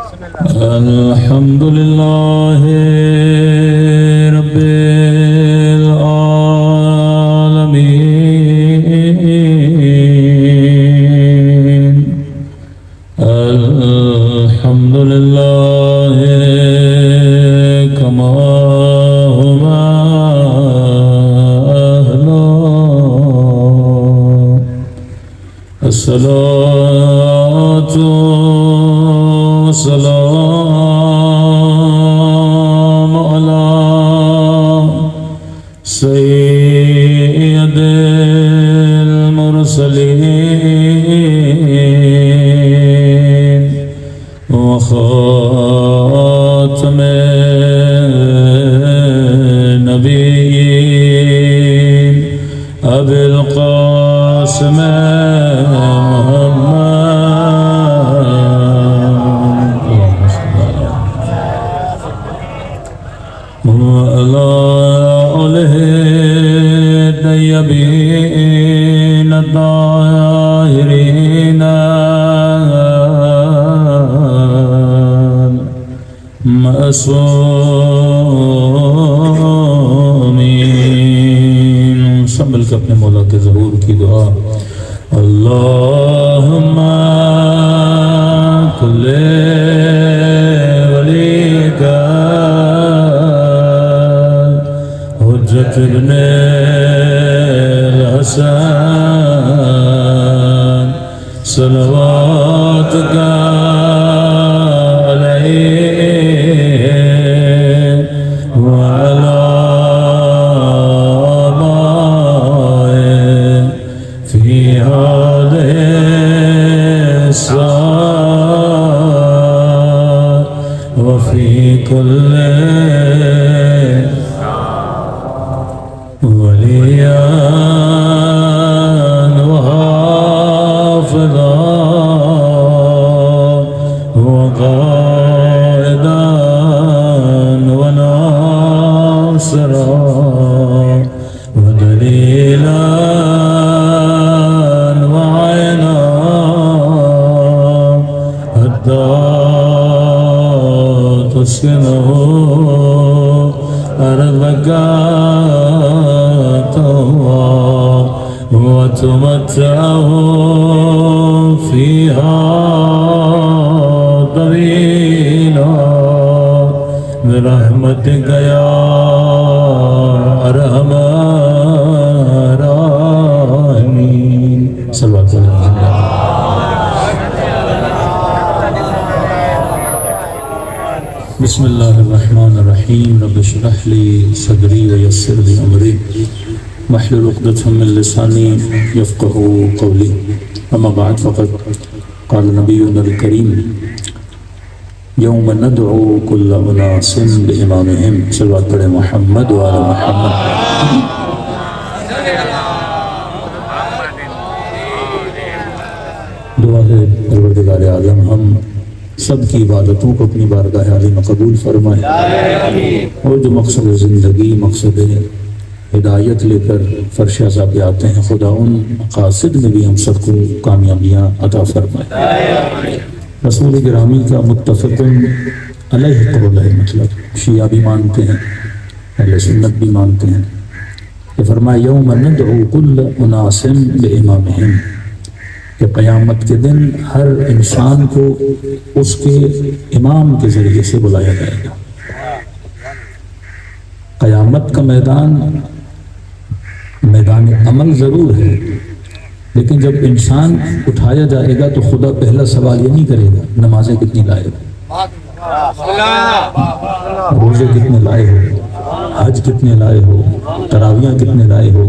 الحمد لله رب العالمين. الحمد لله كما هو أهله. الصلاة والسلام على سيد المرسلين وخاتم النبيين أبي القاسم وعلى آله الطيبين الطاهرين المعصومين. سب مل کے اپنے مولا کے ظہور کی دعا. اللہم کل ولیک حجت ابن الحسن صلواتک علیہ وعلی آبائه فی هذه الساعة وفي كل وليا وحافظا وقائدا وناصرا ودليلا وعينا حتى تسكنه أرضك وتمتعه فيها طويلا برحمتك يا أرحم الراحمين. صلوات الله عليه. بسم الله الرحمن الرحيم. رب اشرح لي صدري ويسر لي أمري واحلل عقدة من لساني يفقهوا قولي. أما بعد فقد قال نبينا الكريم يوم ندعو كل أناس بإمامهم. صلوات على محمد وعلى محمد. دعا ہے پروردگار عالم ہم سب کی عبادتوں کو اپنی بارگاہ عالی میں قبول فرمائے اور جو مقصد زندگی مقصد ہدایت لے کر فرش عذاب پہ آتے ہیں خدا ان مقاصد میں بھی ہم سب کو کامیابیاں عطا فرمائے. رسول گرامی کا متفق علیہ قول ہے، مطلب شیعہ بھی مانتے ہیں اہل سنت بھی مانتے ہیں کہ فرمایا یوم ندعو کل اناس بامامہم کہ قیامت کے دن ہر انسان کو اس کے امام کے ذریعے سے بلایا جائے گا. قیامت کا میدان عمل ضرور ہے، لیکن جب انسان اٹھایا جائے گا تو خدا پہلا سوال یہ نہیں کرے گا نمازیں کتنی لائے ہو، روزے کتنے لائے ہو، حج کتنے لائے ہو، تراویاں کتنے لائے ہو.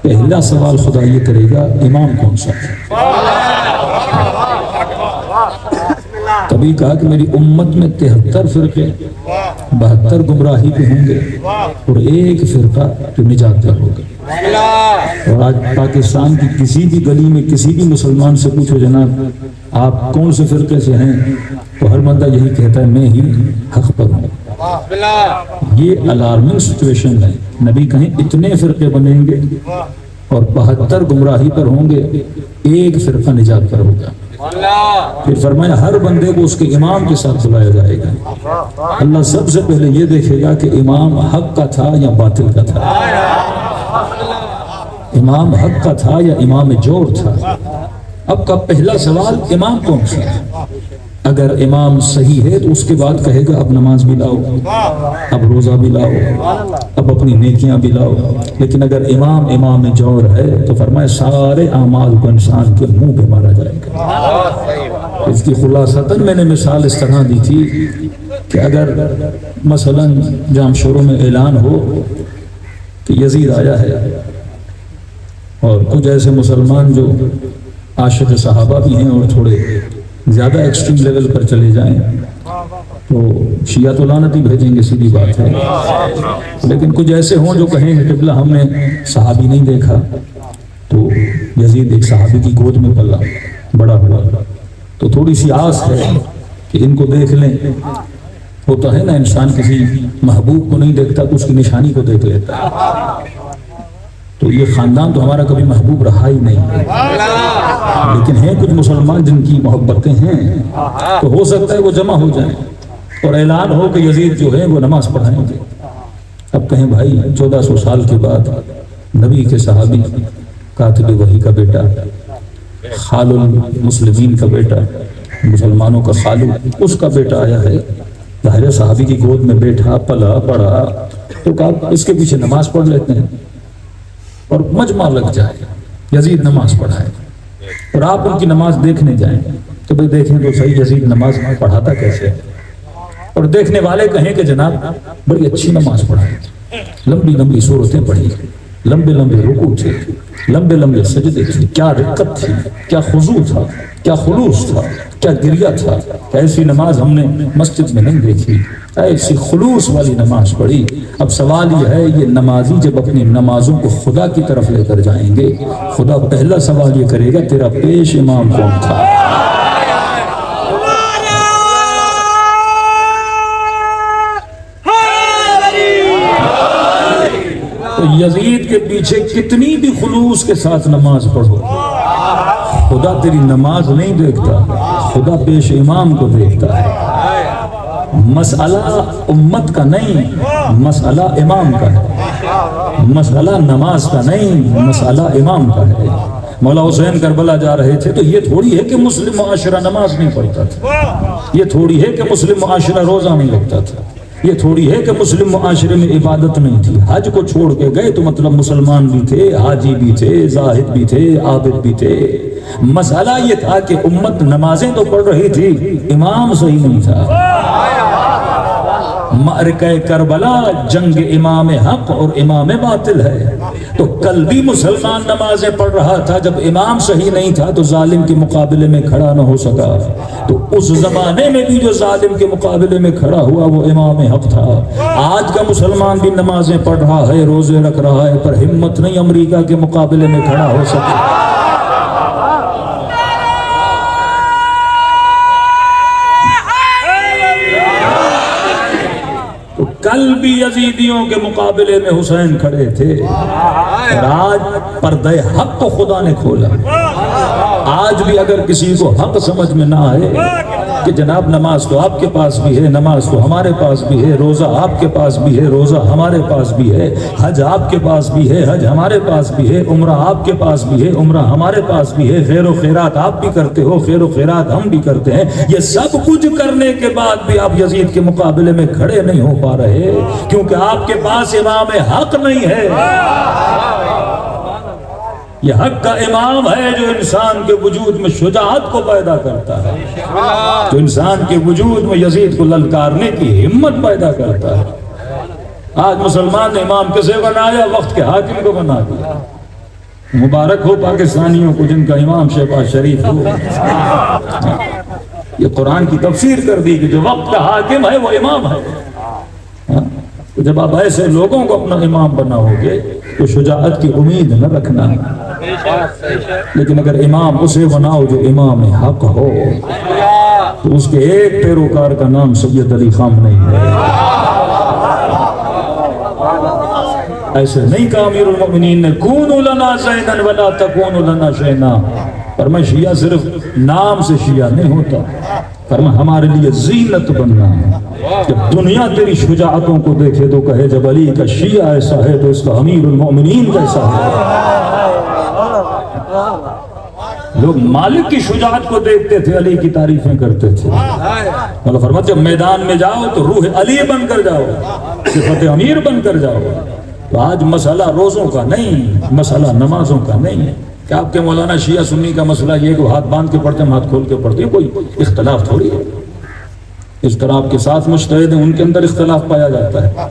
پہلا سوال خدا یہ کرے گا امام کون سا ہے. کبھی کہا کہ میری امت میں 73 فرقے 72 گمراہی پہ ہوں گے اور ایک فرقہ جو نجات پر ہوگا. اور آج پاکستان کی کسی بھی گلی میں کسی بھی مسلمان سے پوچھو جناب آپ کون سے فرقے سے ہیں تو ہر بندہ یہی کہتا ہے میں ہی حق پر ہوں. یہ الارمنگ سچویشن ہے. نبی کہیں اتنے فرقے بنیں گے اور 72 گمراہی پر ہوں گے، ایک فرقہ نجات پر ہوگا. پھر فرمایا ہر بندے کو اس کے امام کے ساتھ بلایا جائے گا. اللہ سب سے پہلے یہ دیکھے گا کہ امام حق کا تھا یا باطل کا تھا، امام حق کا تھا یا امام جور تھا. اب کا پہلا سوال امام کون سا ہے؟ اگر امام صحیح ہے تو اس کے بعد کہے گا اب نماز بھی لاؤ، اب روزہ بھی لاؤ، اب اپنی نیکیاں بھی لاؤ. لیکن اگر امام جور ہے تو فرمائے سارے اعمال کو انسان کے منہ پہ مارا جائے گا. اس کی خلاصتاً میں نے مثال اس طرح دی تھی کہ اگر مثلا جام شروع میں اعلان ہو کہ یزید آیا ہے، اور کچھ ایسے مسلمان جو عاشق صحابہ بھی ہیں اور تھوڑے زیادہ ایکسٹریم لیول پر چلے جائیں تو شیعہ تو لعنت ہی بھیجیں گے، سیدھی بات ہے. لیکن کچھ ایسے ہوں جو کہیں کہ قبلہ ہم نے صحابی نہیں دیکھا، تو یزید ایک صحابی کی گود میں پلا بڑا ہوا، تو تھوڑی سی آس ہے کہ ان کو دیکھ لیں. ہوتا ہے نا انسان کسی محبوب کو نہیں دیکھتا تو اس کی نشانی کو دیکھ لیتا ہے. تو یہ خاندان تو ہمارا کبھی محبوب رہا ہی نہیں ہے، لیکن ہیں کچھ مسلمان جن کی محبتیں ہیں، تو ہو سکتا ہے وہ جمع ہو جائیں اور اعلان ہو کہ یزید جو ہے وہ نماز پڑھائیں گے. اب کہیں بھائی 1400 سال کے بعد نبی کے صحابی، کاتب وحی کا بیٹا، خال المسلمین کا بیٹا، مسلمانوں کا خالو، اس کا بیٹا آیا ہے، ظاہر صحابی کی گود میں بیٹھا پلا پڑا، تو کہا اس کے پیچھے نماز پڑھ لیتے ہیں اور مجمع لگ جائے یزید نماز پڑھائے، اور آپ ان کی نماز دیکھنے جائیں تو بھئی دیکھیں تو صحیح یزید نماز پڑھاتا کیسے ہے. اور دیکھنے والے کہیں کہ جناب بڑی اچھی نماز پڑھائی، لمبی لمبی سورتیں پڑھی، لمبے لمبے رکوع تھے، لمبے لمبے سجدے تھے، کیا رقت تھی، کیا خضوع تھا، کیا خلوص تھا، کیا گریہ تھا. ایسی نماز ہم نے مسجد میں نہیں دیکھی، ایسی خلوص والی نماز پڑھی. اب سوال یہ ہے، یہ نمازی جب اپنی نمازوں کو خدا کی طرف لے کر جائیں گے، خدا پہلا سوال یہ کرے گا تیرا پیش امام کون تھا؟ تو یزید کے پیچھے کتنی بھی خلوص کے ساتھ نماز پڑھو، خدا تیری نماز نہیں دیکھتا، خدا پیش امام کو دیکھتا ہے. مسئلہ امت کا نہیں، مسئلہ امام کا ہے، مسئلہ نماز کا نہیں، مسئلہ امام کا ہے. مولا حسین کربلا جا رہے تھے تو یہ تھوڑی ہے کہ مسلم معاشرہ نماز نہیں پڑھتا تھا، یہ تھوڑی ہے کہ مسلم معاشرہ روزہ نہیں رکھتا تھا، یہ تھوڑی ہے کہ مسلم معاشرے میں عبادت نہیں تھی. حج کو چھوڑ کے گئے تو مطلب مسلمان بھی تھے، حاجی بھی تھے، زاہد بھی تھے، عابد بھی تھے. مسئلہ یہ تھا کہ امت نمازیں تو پڑھ رہی تھی، امام صحیح نہیں تھا. معرکہ کربلا جنگ امام حق اور امام باطل ہے. تو کل بھی مسلمان نمازیں پڑھ رہا تھا، جب امام صحیح نہیں تھا تو ظالم کے مقابلے میں کھڑا نہ ہو سکا. تو اس زمانے میں بھی جو ظالم کے مقابلے میں کھڑا ہوا وہ امام حق تھا. آج کا مسلمان بھی نمازیں پڑھ رہا ہے، روزے رکھ رہا ہے، پر ہمت نہیں امریکہ کے مقابلے میں کھڑا ہو سکا. کل بھی یزیدیوں کے مقابلے میں حسین کھڑے تھے، اور آج پردہ حق کو خدا نے کھولا. آج بھی اگر کسی کو حق سمجھ میں نہ آئے کہ جناب نماز تو آپ کے پاس بھی ہے، نماز تو ہمارے پاس بھی ہے، روزہ آپ کے پاس بھی ہے، روزہ ہمارے پاس بھی ہے، حج آپ کے پاس بھی ہے، حج ہمارے پاس بھی ہے، عمرہ آپ کے پاس بھی ہے، عمرہ ہمارے پاس بھی ہے، خیر و خیرات آپ بھی کرتے ہو، خیر و خیرات ہم بھی کرتے ہیں. یہ سب کچھ کرنے کے بعد بھی آپ یزید کے مقابلے میں کھڑے نہیں ہو پا رہے کیونکہ آپ کے پاس امام حق نہیں ہے. یہ حق کا امام ہے جو انسان کے وجود میں شجاعت کو پیدا کرتا ہے، جو انسان کے وجود میں یزید کو للکارنے کی ہمت پیدا کرتا ہے. آج مسلمان نے امام کسے بنایا؟ وقت کے حاکم کو بنا دیا. مبارک ہو پاکستانیوں کو جن کا امام شہباز شریف ہو. یہ قرآن کی تفسیر کر دی کہ جو وقت کا حاکم ہے وہ امام ہے. جب آپ ایسے لوگوں کو اپنا امام بناؤ گے تو شجاعت کی امید نہ رکھنا. لیکن اگر امام اسے بناؤ جو امام حق ہو تو اس کے ایک پیروکار کا نام سید علی خام نہیں ہے. ایسے نہیں کہا امیر المؤمنین نے کونوا لنا زینا ولا تکونوا لنا شینا. فرمایا شیعہ صرف نام سے شیعہ نہیں ہوتا، فرمایا ہمارے لیے زینت بننا ہے۔ جب دنیا تیری شجاعتوں کو دیکھے تو کہے جب علی کا شیعہ ایسا ہے تو اس کا امیر المؤمنین کیسا ہے۔ لوگ مالک کی شجاعت کو دیکھتے تھے، علی کی تعریفیں کرتے تھے، مگر فرمایا جب میدان میں جاؤ تو روح علی بن کر جاؤ، صفت امیر بن کر جاؤ۔ تو آج مسئلہ روزوں کا نہیں، مسئلہ نمازوں کا نہیں ہے کہ آپ کے مولانا شیعہ سنی کا مسئلہ یہ کہ ہاتھ باندھ کے پڑھتے ہیں ہاتھ کھول کے پڑھتے ہیں، کوئی اختلاف تھوڑی ہے۔ اس طرح آپ کے ساتھ مجتہد ہیں ان کے اندر اختلاف پایا جاتا ہے،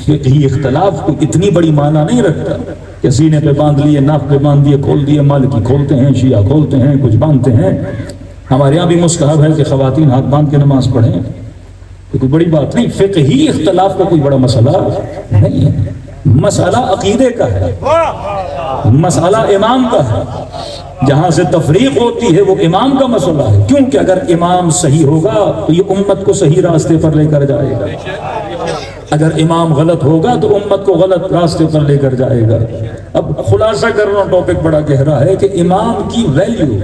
یہ اختلاف کو اتنی بڑی معنی نہیں رکھتا کہ سینے پہ باندھ لیے، ناف پہ باندھ دیے، کھول دیے، مالکی کھولتے ہیں، شیعہ کھولتے ہیں، کچھ باندھتے ہیں۔ ہمارے یہاں بھی مستحب ہے کہ خواتین ہاتھ باندھ کے نماز پڑھیں، کوئی بڑی بات نہیں، فقہی اختلاف کا کوئی بڑا مسئلہ نہیں ہے۔ مسئلہ عقیدے کا ہے، مسئلہ امام کا ہے، جہاں سے تفریق ہوتی ہے وہ امام کا مسئلہ ہے، کیونکہ اگر امام صحیح ہوگا تو یہ امت کو صحیح راستے پر لے کر جائے گا، اگر امام غلط ہوگا تو امت کو غلط راستے پر لے کر جائے گا۔ اب خلاصہ کرنا، ٹاپک بڑا گہرا ہے کہ امام کی ویلیو،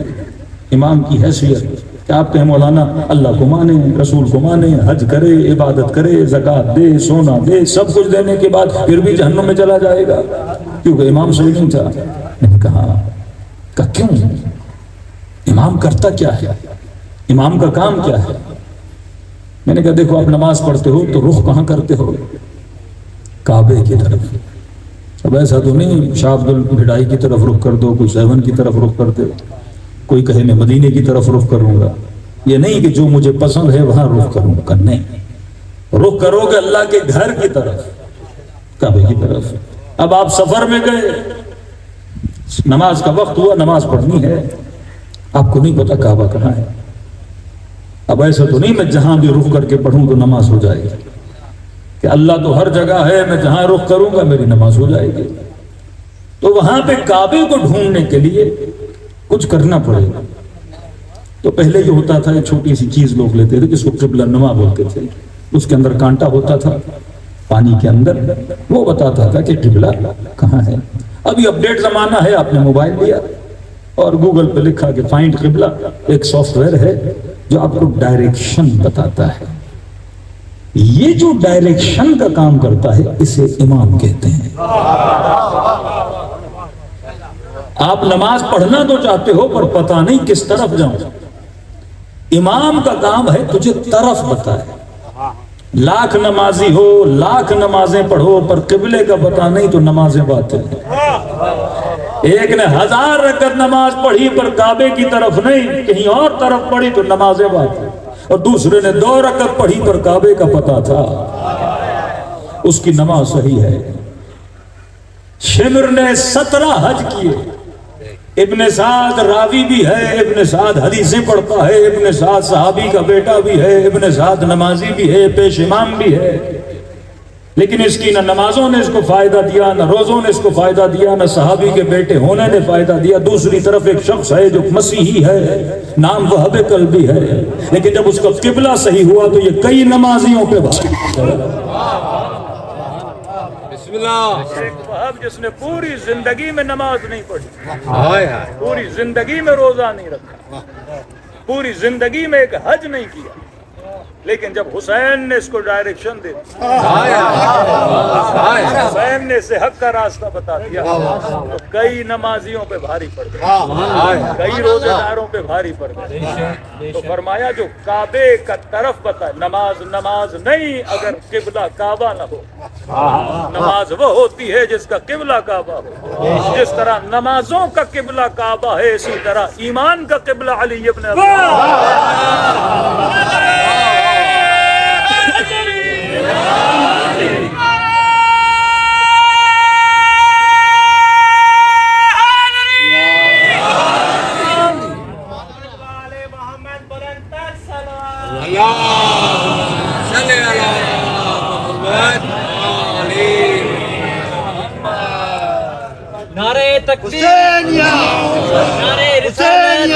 امام کی حیثیت، کہ آپ کہیں مولانا اللہ کو مانے، رسول کو مانے، حج کرے، عبادت کرے، زکوٰۃ دے، سونا دے، سب کچھ دینے کے بعد پھر بھی جہنم میں چلا جائے گا کیونکہ امام صحیح نہیں تھا۔ میں نے کہا کیوں؟ امام کرتا کیا ہے؟ امام کا کام کیا ہے؟ میں نے کہا دیکھو آپ نماز پڑھتے ہو تو رخ کہاں کرتے ہو؟ کعبے کی طرف۔ اب ایسا تو نہیں شاہ عبد البھٹائی کی طرف رخ کر دو، کوئی سیون کی طرف رخ کر دو، کوئی کہے میں مدینے کی طرف رخ کروں گا، یہ نہیں کہ جو مجھے پسند ہے وہاں رخ کروں گا، نہیں، رخ کرو گے اللہ کے گھر کی طرف، کعبے کی طرف۔ اب آپ سفر میں گئے، نماز کا وقت ہوا، نماز پڑھنی ہے، آپ کو نہیں پتا کعبہ کہاں ہے۔ اب ایسا تو نہیں میں جہاں بھی رخ کر کے پڑھوں تو نماز ہو جائے گی، کہ اللہ تو ہر جگہ ہے، میں جہاں رخ کروں گا میری نماز ہو جائے گی۔ تو وہاں پہ کعبے کو ڈھونڈنے کے لیے کچھ کرنا پڑے گا۔ تو پہلے یہ ہوتا تھا ایک چھوٹی سی چیز لوگ لیتے تھے جس کو قبلہ نما بولتے تھے، اس کے اندر کانٹا ہوتا تھا پانی کے اندر، وہ بتاتا تھا کہ قبلہ کہاں ہے۔ ابھی اپڈیٹ زمانہ ہے، آپ نے موبائل لیا اور گوگل پہ لکھا کہ فائنڈ قبلہ، ایک سافٹ ویئر ہے جو آپ کو ڈائریکشن بتاتا ہے۔ یہ جو ڈائریکشن کا کام کرتا ہے اسے امام کہتے ہیں۔ آپ نماز پڑھنا تو چاہتے ہو پر پتہ نہیں کس طرف جاؤں، امام کا کام ہے تجھے طرف بتائے۔ لاکھ نمازی ہو، لاکھ نمازیں پڑھو پر قبلے کا پتہ نہیں تو نمازیں باطل ہیں۔ ایک نے 1000 رکعت نماز پڑھی پر کعبے کی طرف نہیں، کہیں اور طرف پڑھی تو نمازیں باطل، اور دوسرے نے 2 رکعت پڑھی پر کعبے کا پتہ تھا، اس کی نماز صحیح ہے۔ شمر نے 17 حج کیے، ابن سعد راوی بھی ہے، ابن سعد حدیثیں پڑھتا ہے، ابن سعد صحابی کا بیٹا بھی ہے، ابن سعد نمازی بھی ہے، پیش امام بھی ہے، لیکن اس کی نہ نمازوں نے اس کو فائدہ دیا، نہ روزوں نے اس کو فائدہ دیا، نہ صحابی کے بیٹے ہونے نے فائدہ دیا۔ دوسری طرف ایک شخص ہے جو مسیحی ہے، نام وہب قلبی ہے، لیکن جب اس کا قبلہ صحیح ہوا تو یہ کئی نمازیوں پہ ایک وہاب جس نے پوری زندگی میں نماز نہیں پڑھی، پوری زندگی میں روزہ نہیں رکھا، پوری زندگی میں ایک حج نہیں کیا، لیکن جب حسین نے اس کو ڈائریکشن دے دی، حسین نے اسے حق کا راستہ بتا دیا، تو کئی نمازیوں پہ بھاری پڑ گئے، کئی روزے داروں پہ بھاری پڑ گئے۔ تو فرمایا جو کعبے کا طرف بتائے، نماز نماز نہیں اگر قبلہ کعبہ نہ ہو، نماز وہ ہوتی ہے جس کا قبلہ کعبہ ہو۔ جس طرح نمازوں کا قبلہ کعبہ ہے، اسی طرح ایمان کا قبلہ علی ابن ابی نعرہ تکبیر، نعرہ رسالت،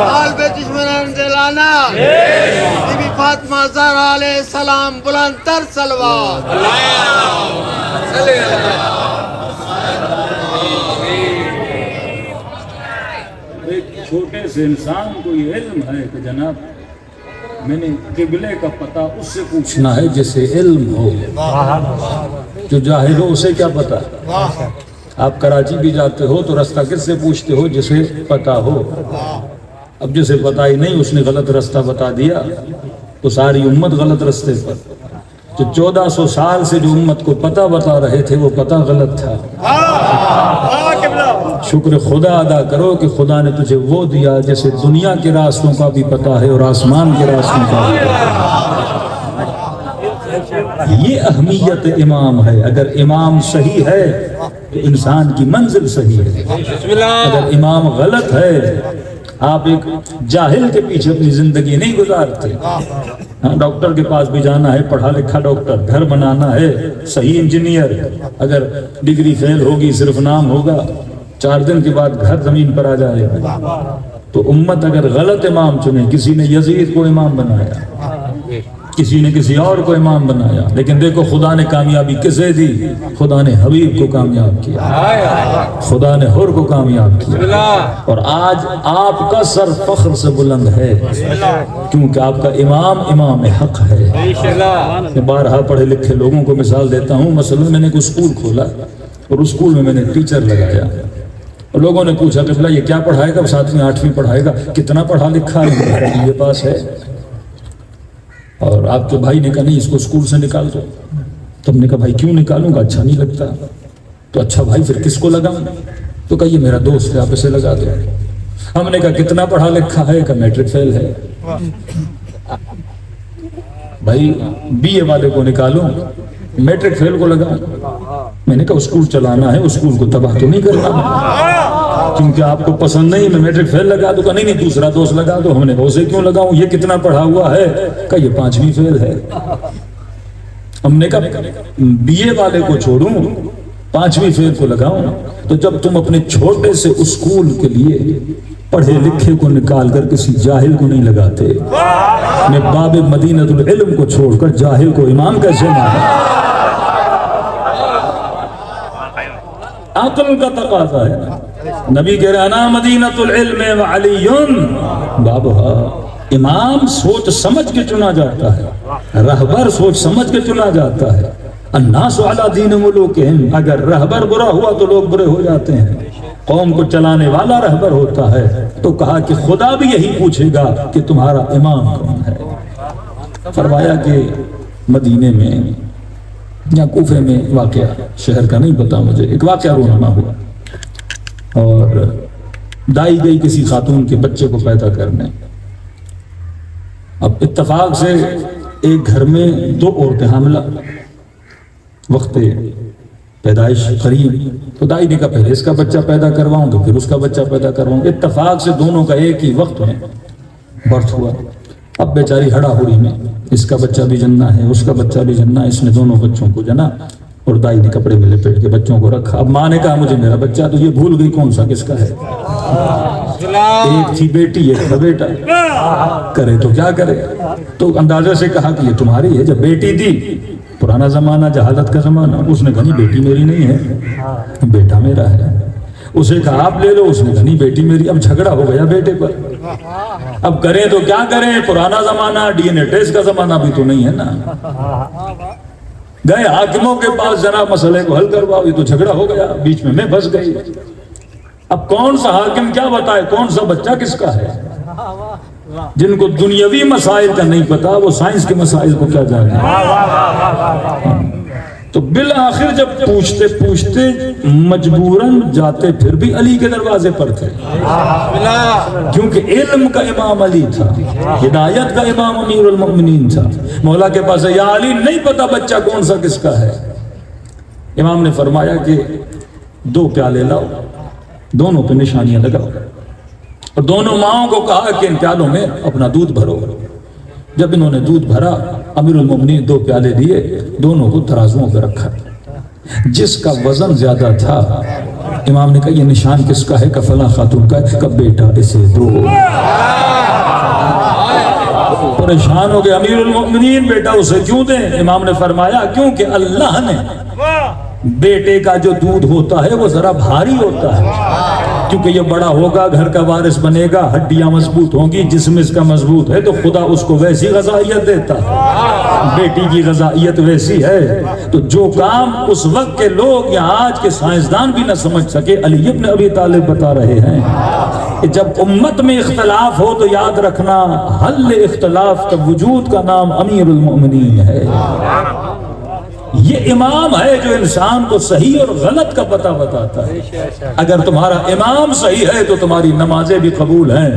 آل بیت اسمران دلانا، بی بی فاطمہ فاطمہ زہرا علیہ السلام بلند تر صلوات ایک چھوٹے سے انسان کو یہ علم ہے کہ جناب میں نے قبلے کا پتہ اس سے پوچھنا ہے جسے علم ہو، جو جاہل ہو اسے کیا پتہ؟ آپ کراچی بھی جاتے ہو تو رستہ کس سے پوچھتے ہو؟ جسے پتہ ہو۔ اب جسے پتہ ہی نہیں اس نے غلط رستہ بتا دیا تو ساری امت غلط رستے پر۔ جو 1400 سال سے جو امت کو پتہ بتا رہے تھے وہ پتہ غلط تھا۔ شکر خدا ادا کرو کہ خدا نے تجھے وہ دیا جسے دنیا کے راستوں کا بھی پتہ ہے اور آسمان کے راستوں کا بھی پتہ ہے۔ یہ اہمیت امام ہے۔ اگر امام صحیح ہے تو انسان کی منزل صحیح ہے، اگر امام غلط ہے آپ ایک جاہل کے پیچھے اپنی زندگی نہیں گزارتے۔ ہاں ڈاکٹر کے پاس بھی جانا ہے، پڑھا لکھا ڈاکٹر، گھر بنانا ہے، صحیح انجینئر، اگر ڈگری فیل ہوگی صرف نام ہوگا، 4 دن کے بعد گھر زمین پر آ جائے گا۔ تو امت اگر غلط امام چنے، کسی نے یزید کو امام بنایا، کسی نے کسی اور کو امام بنایا، لیکن دیکھو خدا نے کامیابی کسے دی؟ خدا نے حبیب کو کامیاب کیا، خدا نے حر کو کامیاب کیا، اور آج آپ کا سر فخر سے بلند ہے کیونکہ آپ کا امام امام حق ہے۔ میں بارہا پڑھے لکھے لوگوں کو مثال دیتا ہوں۔ مثلا میں نے کوئی اسکول کھولا اور اس اسکول میں نے ٹیچر لگایا اور لوگوں نے پوچھا کہ بھلا یہ کیا پڑھائے گا؟ 7ویں 8ویں پڑھائے گا، کتنا پڑھا لکھا ہے؟ یہ پاس ہے۔ اور آپ کے بھائی نے کہا نہیں اس کو اسکول سے نکال دو۔ تو ہم نے کہا بھائی کیوں نکالوں گا؟ اچھا نہیں لگتا۔ تو اچھا بھائی پھر کس کو لگاؤں؟ تو کہا یہ میرا دوست ہے آپ اسے لگا دو۔ ہم نے کہا کتنا پڑھا لکھا ہے؟ کہ میٹرک فیل ہے۔ بھائی بی اے والے کو نکالوں میٹرک فیل کو لگاؤں؟ میں نے کہا اسکول چلانا ہے، اسکول کو تباہ تو نہیں کرنا، کیونکہ آپ کو پسند نہیں میں میٹرک فیل لگا دوں گا۔ نہیں دوسرا دوست لگا دو۔ ہم نے کہا اسے کیوں لگاؤں؟ یہ کتنا پڑھا ہوا ہے؟ کہ یہ 5ویں فیل ہے۔ ہم نے کہا بی اے والے کو چھوڑوں 5ویں فیل کو لگاؤں؟ تو جب تم اپنے چھوٹے سے اسکول کے لیے پڑھے لکھے کو نکال کر کسی جاہل کو نہیں لگاتے، میں باب مدینۃ العلم کو چھوڑ کر جاہل کو امام کیسے مانا؟ عقل کا تقاضا ہے۔ نبی کہہ رہے انا مدینۃ العلم وعلی بابھا۔ امام سوچ سمجھ کے چنا جاتا ہے، رہبر سوچ سمجھ کے چنا جاتا ہے۔ الناس علی دین ملوکہم، اگر رہبر برا ہوا تو لوگ برے ہو جاتے ہیں۔ قوم کو چلانے والا رہبر ہوتا ہے۔ تو کہا کہ خدا بھی یہی پوچھے گا کہ تمہارا امام کون ہے۔ فرمایا کہ مدینے میں یا کوفے میں واقعہ، شہر کا نہیں پتا مجھے، ایک واقعہ رونما ہوا اور دائی گئی کسی خاتون کے بچے کو پیدا کرنے۔ اب اتفاق سے ایک گھر میں 2 عورتیں حاملہ، وقت پیدائش قریب، تو دائی نے کہا پہلے اس کا بچہ پیدا کرواؤں تو پھر اس کا بچہ پیدا کرواؤں۔ اتفاق سے دونوں کا ایک ہی وقت میں برتھ ہوا۔ اب بیچاری ہڑا ہڑی میں، اس کا بچہ بھی جننا ہے، اس کا بچہ بھی جننا ہے۔ اس نے دونوں بچوں کو جنا اور دائی نے کپڑے میں لپیٹ کے بچوں کو رکھا۔ اب ماں نے کہا مجھے میرا بچہ، تو یہ بھول گئی کون سا کس کا ہے۔ ایک تھی بیٹی ایک تھا بیٹا، کرے تو کیا کرے؟ تو اندازے سے کہا کہ یہ تمہاری ہے۔ جب بیٹی تھی، پرانا زمانہ جہالت کا زمانہ، اس نے کہا نہیں بیٹی میری نہیں ہے، بیٹا میرا ہے۔ اسے کہا آپ لے لو، اس نے کہا نہیں بیٹی میری۔ اب جھگڑا ہو گیا بیٹے پر۔ اب کریں تو کیا کریں؟ پرانا زمانہ، ڈی این اے ٹیسٹ کا زمانہ بھی تو نہیں ہے نا۔ گئے حاکموں کے پاس، جناب مسئلے کو حل کرواؤ، یہ تو جھگڑا ہو گیا، بیچ میں پھنس گئی۔ اب کون سا حاکم کیا بتائے کون سا بچہ کس کا ہے؟ جن کو دنیاوی مسائل کا نہیں پتا وہ سائنس کے مسائل کو کیا جانے۔ تو بالآخر جب پوچھتے پوچھتے مجبوراً جاتے پھر بھی علی کے دروازے پر تھے، کیونکہ علم کا امام علی تھا، ہدایت کا امام امیر المؤمنین تھا۔ مولا کے پاس یا علی نہیں پتا بچہ کون سا کس کا ہے۔ امام نے فرمایا کہ 2 پیالے لاؤ، دونوں پہ نشانیاں لگاؤ، اور دونوں ماؤں کو کہا کہ ان پیالوں میں اپنا دودھ بھرو۔ جب انہوں نے دودھ بھرا، امیر المومنین 2 پیالے دیے، دونوں کو ترازوؤں پہ رکھا۔ جس کا وزن زیادہ تھا امام نے کہا یہ نشان کس کا ہے؟ کہ فلاں خاتون کا ہے۔ کہ بیٹا اسے دو۔ پریشان ہو گئے امیر المؤمنین بیٹا اسے کیوں دیں؟ امام نے فرمایا کیونکہ اللہ نے بیٹے کا جو دودھ ہوتا ہے وہ ذرا بھاری ہوتا ہے، کیونکہ یہ بڑا ہوگا، گھر کا وارث بنے گا، ہڈیاں مضبوط ہوں گی، جسم اس کا مضبوط ہے، تو خدا اس کو ویسی غذائیت دیتا ہے، بیٹی کی غذائیت ویسی ہے۔ تو جو کام اس وقت کے لوگ یا آج کے سائنسدان بھی نہ سمجھ سکے، علی ابن ابی طالب بتا رہے ہیں کہ جب امت میں اختلاف ہو تو یاد رکھنا حل اختلاف کا وجود کا نام امیر المؤمنین ہے۔ یہ امام ہے جو انسان کو صحیح اور غلط کا پتہ بتاتا ہے۔ اگر تمہارا امام صحیح ہے تو تمہاری نمازیں بھی قبول ہیں،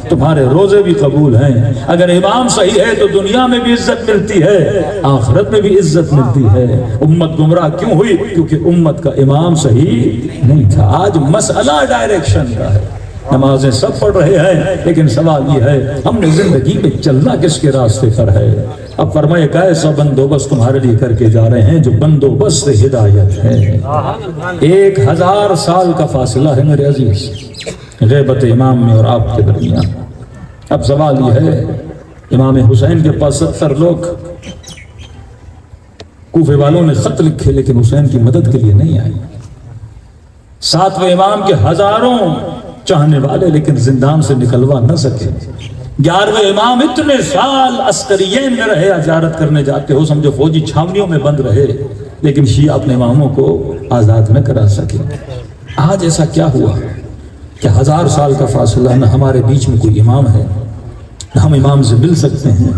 تمہارے روزے بھی قبول ہیں۔ اگر امام صحیح ہے تو دنیا میں بھی عزت ملتی ہے، آخرت میں بھی عزت ملتی ہے۔ امت گمراہ کیوں ہوئی؟ کیونکہ امت کا امام صحیح نہیں تھا۔ آج مسئلہ ڈائریکشن کا ہے، نمازیں سب پڑھ رہے ہیں، لیکن سوال یہ ہے ہم نے زندگی میں چلنا کس کے راستے پر ہے؟ اب فرمائے کہ ایسا بندوبست تمہارے لیے کر کے جا رہے ہیں جو بندوبست ہدایت ہے۔ 1000 سال کا فاصلہ ہے میرے عزیز غیبت امام میں اور آپ کے درمیان۔ اب سوال یہ ہے امام حسین کے پاس 70 لوگ کوفے والوں نے خط لکھے لیکن حسین کی مدد کے لیے نہیں آئے۔ 7ویں امام کے ہزاروں چاہنے والے لیکن زندان سے نکلوا نہ سکے۔ 11ویں امام اتنے سال عسکریین میں رہے، زیارت کرنے جاتے ہو سمجھو فوجی چھاونیوں میں بند رہے، لیکن شیعہ اپنے اماموں کو آزاد نہ کرا سکے۔ آج ایسا کیا ہوا کہ 1000 سال کا فاصلہ، نہ ہمارے بیچ میں کوئی امام ہے، نہ ہم امام سے مل سکتے ہیں،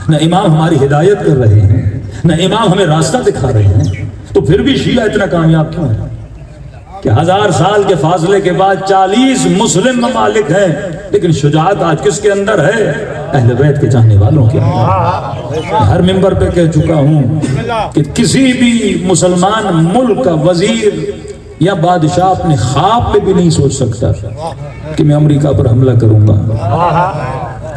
نہ امام ہماری ہدایت کر رہے ہیں، نہ امام ہمیں راستہ دکھا رہے ہیں، تو پھر بھی شیعہ اتنا کامیاب کیوں ہے کہ 1000 سال کے فاصلے کے بعد 40 مسلم ممالک ہیں، لیکن شجاعت آج کس کے اندر ہے؟ اہل بیت کے چاہنے والوں کے اندر۔ ہر منبر پہ کہہ چکا ہوں کہ کسی بھی مسلمان ملک کا وزیر یا بادشاہ اپنے خواب میں بھی نہیں سوچ سکتا کہ میں امریکہ پر حملہ کروں گا،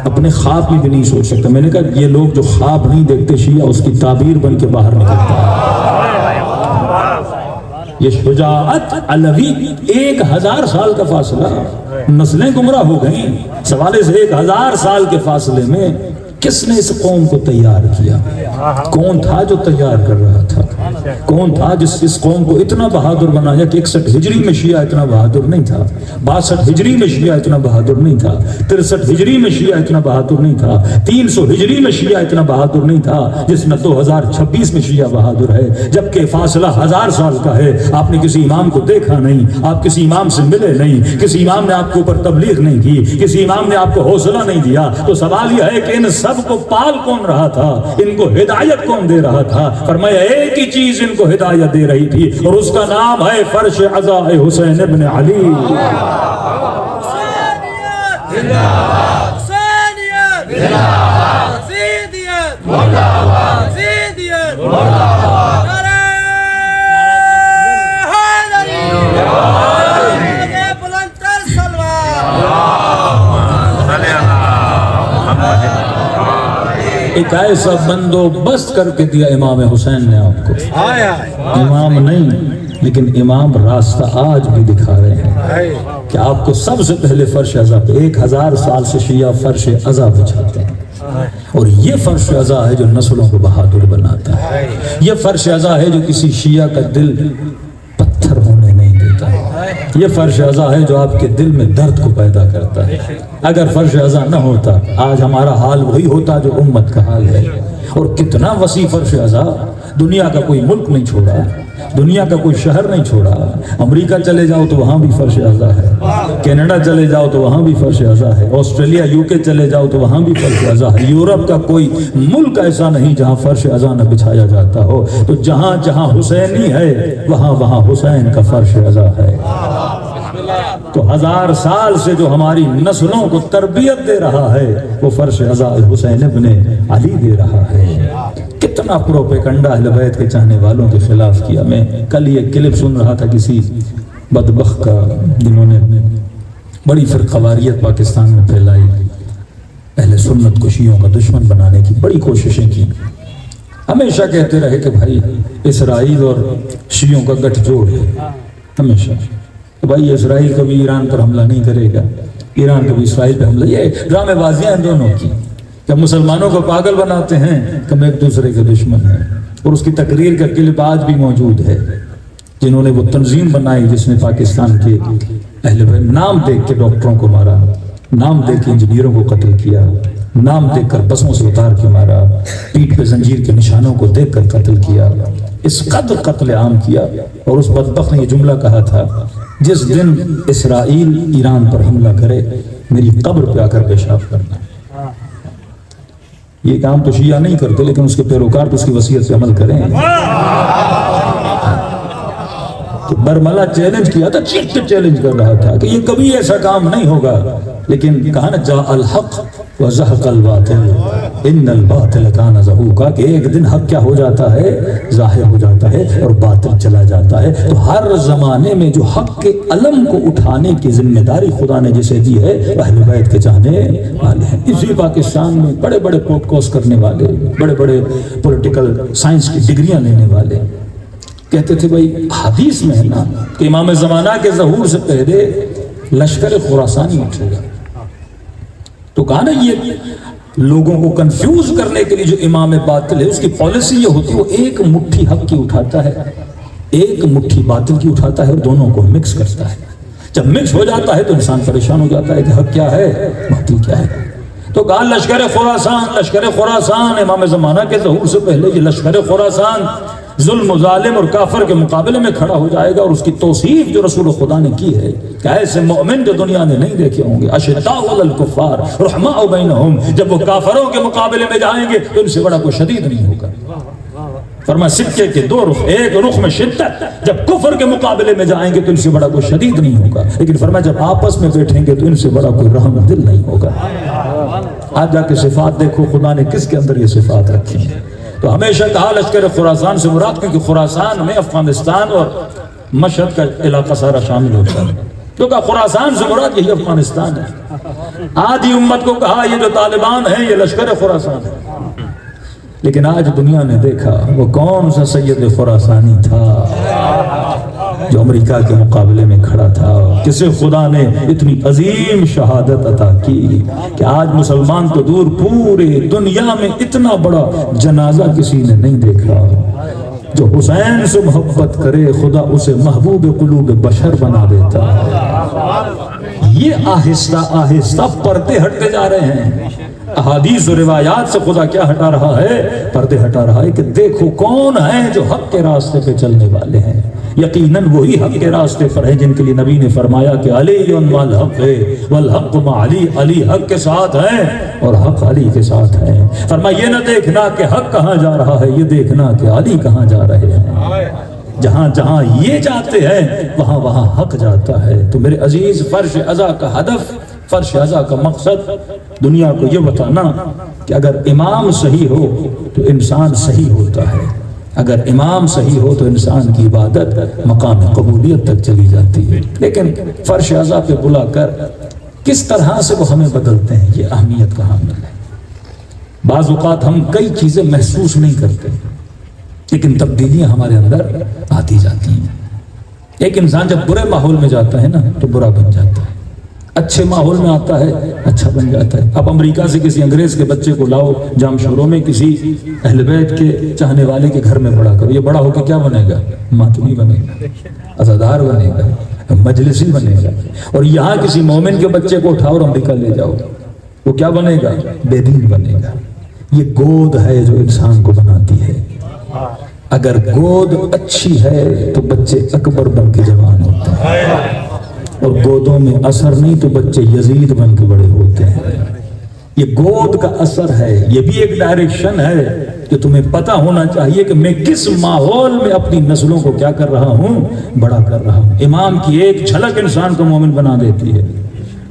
اپنے خواب میں بھی نہیں سوچ سکتا۔ میں نے کہا یہ لوگ جو خواب نہیں دیکھتے، شیعہ اس کی تعبیر بن کے باہر نکلتا ہے۔ یہ شجاعت علوی، 1000 سال کا فاصلہ، نسلیں گمراہ ہو گئیں۔ سوال اس 1000 سال کے فاصلے میں کس نے اس قوم کو تیار کیا؟ کون تھا جو تیار کر رہا تھا؟ کون تھا جس اس قوم کو اتنا بہادر بنایا کہ 61 ہجری میں شیعہ اتنا بہادر نہیں تھا، 62 ہجری میں شیعہ اتنا بہادر نہیں تھا، 63 ہجری میں شیعہ اتنا بہادر نہیں تھا، 300 ہجری میں شیعہ اتنا بہادر نہیں تھا جس میں 2026 میں شیعہ بہادر ہے، جبکہ فاصلہ 1000 سال کا ہے۔ آپ نے کسی امام کو دیکھا نہیں، آپ کسی امام سے ملے نہیں، کسی امام نے آپ کے اوپر تبلیغ نہیں کی، کسی امام نے آپ کو حوصلہ نہیں دیا، تو سوال یہ ہے کہ ان سب کو پال کون رہا تھا؟ ان کو ہدایت کون دے رہا تھا؟ فرمایا ایک ہی چیز ان کو ہدایت دے رہی تھی اور اس کا نام ہے فرش عزا حسین ابن علی۔ ایک ایسا بندوبست کر کے دیا امام حسین نے آپ کو، امام نہیں لیکن امام راستہ آج بھی دکھا رہے ہیں کہ آپ کو سب سے پہلے فرش عزا پہ 1000 سال سے شیعہ فرش عزا بچھاتے ہیں، اور یہ فرش عزا ہے جو نسلوں کو بہادر بناتا ہے۔ یہ فرش عزا ہے جو کسی شیعہ کا دل پتھر ہونے نہیں دیتا ہے۔ یہ فرش عزا ہے جو آپ کے دل میں درد کو پیدا کرتا ہے۔ اگر فرش عزا نہ ہوتا آج ہمارا حال وہی ہوتا جو امت کا حال ہے۔ اور کتنا وسیع فرش عزا، دنیا کا کوئی ملک نہیں چھوڑا، دنیا کا کوئی شہر نہیں چھوڑا۔ امریکہ چلے جاؤ تو وہاں بھی فرش عزا ہے، کینیڈا چلے جاؤ تو وہاں بھی فرش عزا ہے، آسٹریلیا UK چلے جاؤ تو وہاں بھی فرش عزا ہے۔ یورپ کا کوئی ملک ایسا نہیں جہاں فرش عزا نہ بچھایا جاتا ہو۔ تو جہاں جہاں حسینی ہے وہاں وہاں حسین کا فرش عزا ہے۔ تو 1000 سال سے جو ہماری نسلوں کو تربیت دے رہا ہے وہ فرش عزا حسین ابن علی دے رہا ہے۔ کتنا پروپیگنڈا اہل بیت کے چاہنے والوں کے خلاف کیا۔ میں کل یہ کلپ سن رہا تھا کسی بدبخت کا، جنہوں نے بڑی فرقواریت پاکستان میں پھیلائی، اہل سنت کو شیعوں کا دشمن بنانے کی بڑی کوششیں کی۔ ہمیشہ کہتے رہے کہ بھائی اسرائیل اور شیعوں کا گٹھ جوڑ ہے، ہمیشہ کہ بھائی اسرائیل کبھی ایران پر حملہ نہیں کرے گا، ایران کبھی اسرائیل پہ حملہ، یہ ڈرامے بازیاں ہیں دونوں کی۔ جب مسلمانوں کو پاگل بناتے ہیں کہ ہم ایک دوسرے کے دشمن ہیں، اور اس کی تقریر کا کلپ آج بھی موجود ہے، جنہوں نے وہ تنظیم بنائی جس نے پاکستان کے اہل بیت نام دیکھ کے ڈاکٹروں کو مارا، نام دیکھ کے انجینئروں کو قتل کیا، نام دیکھ کر بسوں سے اتار کے مارا، پیٹھ پہ زنجیر کے نشانوں کو دیکھ کر قتل کیا، اس قدر قتل عام کیا۔ اور اس بدبخت نے یہ جملہ کہا تھا، جس دن اسرائیل ایران پر حملہ کرے میری قبر پہ آ کر پیشاب کرنا۔ یہ کام تو شیعہ نہیں کرتے، لیکن اس کے پیروکار تو اس کی وصیت پہ عمل کریں۔ تو برملا چیلنج کیا تھا، چیخ چیلنج کر رہا تھا کہ یہ کبھی ایسا کام نہیں ہوگا، لیکن کہا نا جاء الحق وزہق الباطل ان الباطل کان زہوقا، کہ ایک دن حق کیا ہو جاتا ہے، ظاہر ہو جاتا ہے اور باطل چلا جاتا ہے۔ تو ہر زمانے میں جو حق کے علم کو اٹھانے کی ذمہ داری خدا نے جسے دی ہے وہ اہل بیت کے چاہنے والے ہیں۔ اسی پاکستان میں بڑے بڑے پوڈ کاسٹ کرنے والے، بڑے بڑے پولیٹیکل سائنس کی ڈگریاں لینے والے کہتے تھے بھائی حدیث میں ہے نا کہ امام زمانہ کے ظہور سے پہلے لشکر خراسانی اٹھے گا، تو کہا نا یہ لوگوں کو کنفیوز کرنے کے لیے جو امام باطل ہے اس کی پالیسی یہ ہوتی ہے، وہ ایک مٹھی حق کی اٹھاتا ہے، ایک مٹھی باطل کی اٹھاتا ہے اور دونوں کو مکس کرتا ہے۔ جب مکس ہو جاتا ہے تو انسان پریشان ہو جاتا ہے کہ حق کیا ہے، باطل کیا ہے۔ تو کہا لشکر خراسان امام زمانہ کے ظہور سے پہلے یہ لشکر خراسان ظلم و ظالم اور کافر کے مقابلے میں کھڑا ہو جائے گا، اور اس کی توصیف جو رسول خدا نے کی ہے کہ ایسے مومن جو دنیا نے نہیں دیکھے ہوں گے، اشداء علی الکفار رحماء بینہم، جب وہ کافروں کے مقابلے میں جائیں گے تو ان سے بڑا کوئی شدید نہیں ہوگا۔ فرمایا سکے کے دو رخ، ایک رخ میں شدت، جب کفر کے مقابلے میں جائیں گے تو ان سے بڑا کوئی شدید نہیں ہوگا، لیکن فرمایا جب آپس میں بیٹھیں گے تو ان سے بڑا کوئی رحم دل نہیں ہوگا۔ آج جا کے صفات دیکھو خدا نے کس کے اندر یہ صفات رکھی ہیں۔ تو ہمیشہ کہا لشکر خراسان سے مراد، کیونکہ خراسان میں افغانستان اور مشہد کا علاقہ سارا شامل ہوتا ہے، تو کہا خراسان سے مراد یہی افغانستان ہے۔ آدھی امت کو کہا یہ جو طالبان ہیں یہ لشکر خراسان ہے، لیکن آج دنیا نے دیکھا وہ کون سا سید خراسانی تھا جو امریکہ کے مقابلے میں کھڑا تھا، کسے خدا نے اتنی عظیم شہادت عطا کی کہ آج مسلمان تو دور پورے دنیا میں اتنا بڑا جنازہ کسی نے نہیں دیکھا۔ جو حسین سے محبت کرے خدا اسے محبوب قلوب بشر بنا دیتا ہے۔ یہ آہستہ آہستہ پردے ہٹتے جا رہے ہیں۔ احادیث و روایات سے خدا کیا ہٹا رہا ہے؟ پردے ہٹا رہا ہے کہ دیکھو کون ہیں جو حق کے راستے پہ چلنے والے ہیں۔ یقیناً وہی حق کے راستے پر ہے جن کے لیے نبی نے فرمایا کہ علی والحق ہے والحق مع علی، علی حق کے ساتھ ہیں اور حق علی کے ساتھ ہے۔ فرمایا یہ نہ دیکھنا کہ حق کہاں جا رہا ہے، یہ دیکھنا کہ علی کہاں جا رہے ہیں۔ جہاں جہاں یہ جاتے ہیں وہاں وہاں حق جاتا ہے۔ تو میرے عزیز، فرش ازا کا ہدف، فرش ازا کا مقصد دنیا کو یہ بتانا کہ اگر امام صحیح ہو تو انسان صحیح ہوتا ہے، اگر امام صحیح ہو تو انسان کی عبادت مقام قبولیت تک چلی جاتی ہے۔ لیکن فرش ازا پہ بلا کر کس طرح سے وہ ہمیں بدلتے ہیں، یہ اہمیت کا حامل ہے۔ بعض اوقات ہم کئی چیزیں محسوس نہیں کرتے، لیکن تبدیلیاں ہمارے اندر آتی جاتی ہیں۔ ایک انسان جب برے ماحول میں جاتا ہے نا تو برا بن جاتا ہے، اچھے ماحول میں آتا ہے اچھا بن جاتا ہے۔ اب امریکہ سے کسی انگریز کے بچے کو لاؤ، جام شوروں میں کسی اہل بیت کے چاہنے والے کے گھر میں بڑا کرو، یہ بڑا ہو کے کیا بنے گا؟ ماتمی بنے گا، عزادار بنے گا، مجلسی بنے گا۔ اور یہاں کسی مومن کے بچے کو اٹھاؤ اور امریکہ لے جاؤ، وہ کیا بنے گا؟ بے دین بنے گا۔ یہ گود ہے جو انسان کو بناتی ہے۔ اگر گود اچھی ہے تو بچے اکبر بن کے جوان ہوتے ہیں، اور گودوں میں اثر نہیں تو بچے یزید بن کے بڑے ہوتے ہیں۔ یہ گود کا اثر ہے، یہ بھی ایک ڈائریکشن ہے کہ تمہیں پتہ ہونا چاہیے کہ میں کس ماحول میں اپنی نسلوں کو کیا کر رہا ہوں، بڑا کر رہا ہوں۔ امام کی ایک جھلک انسان کو مومن بنا دیتی ہے۔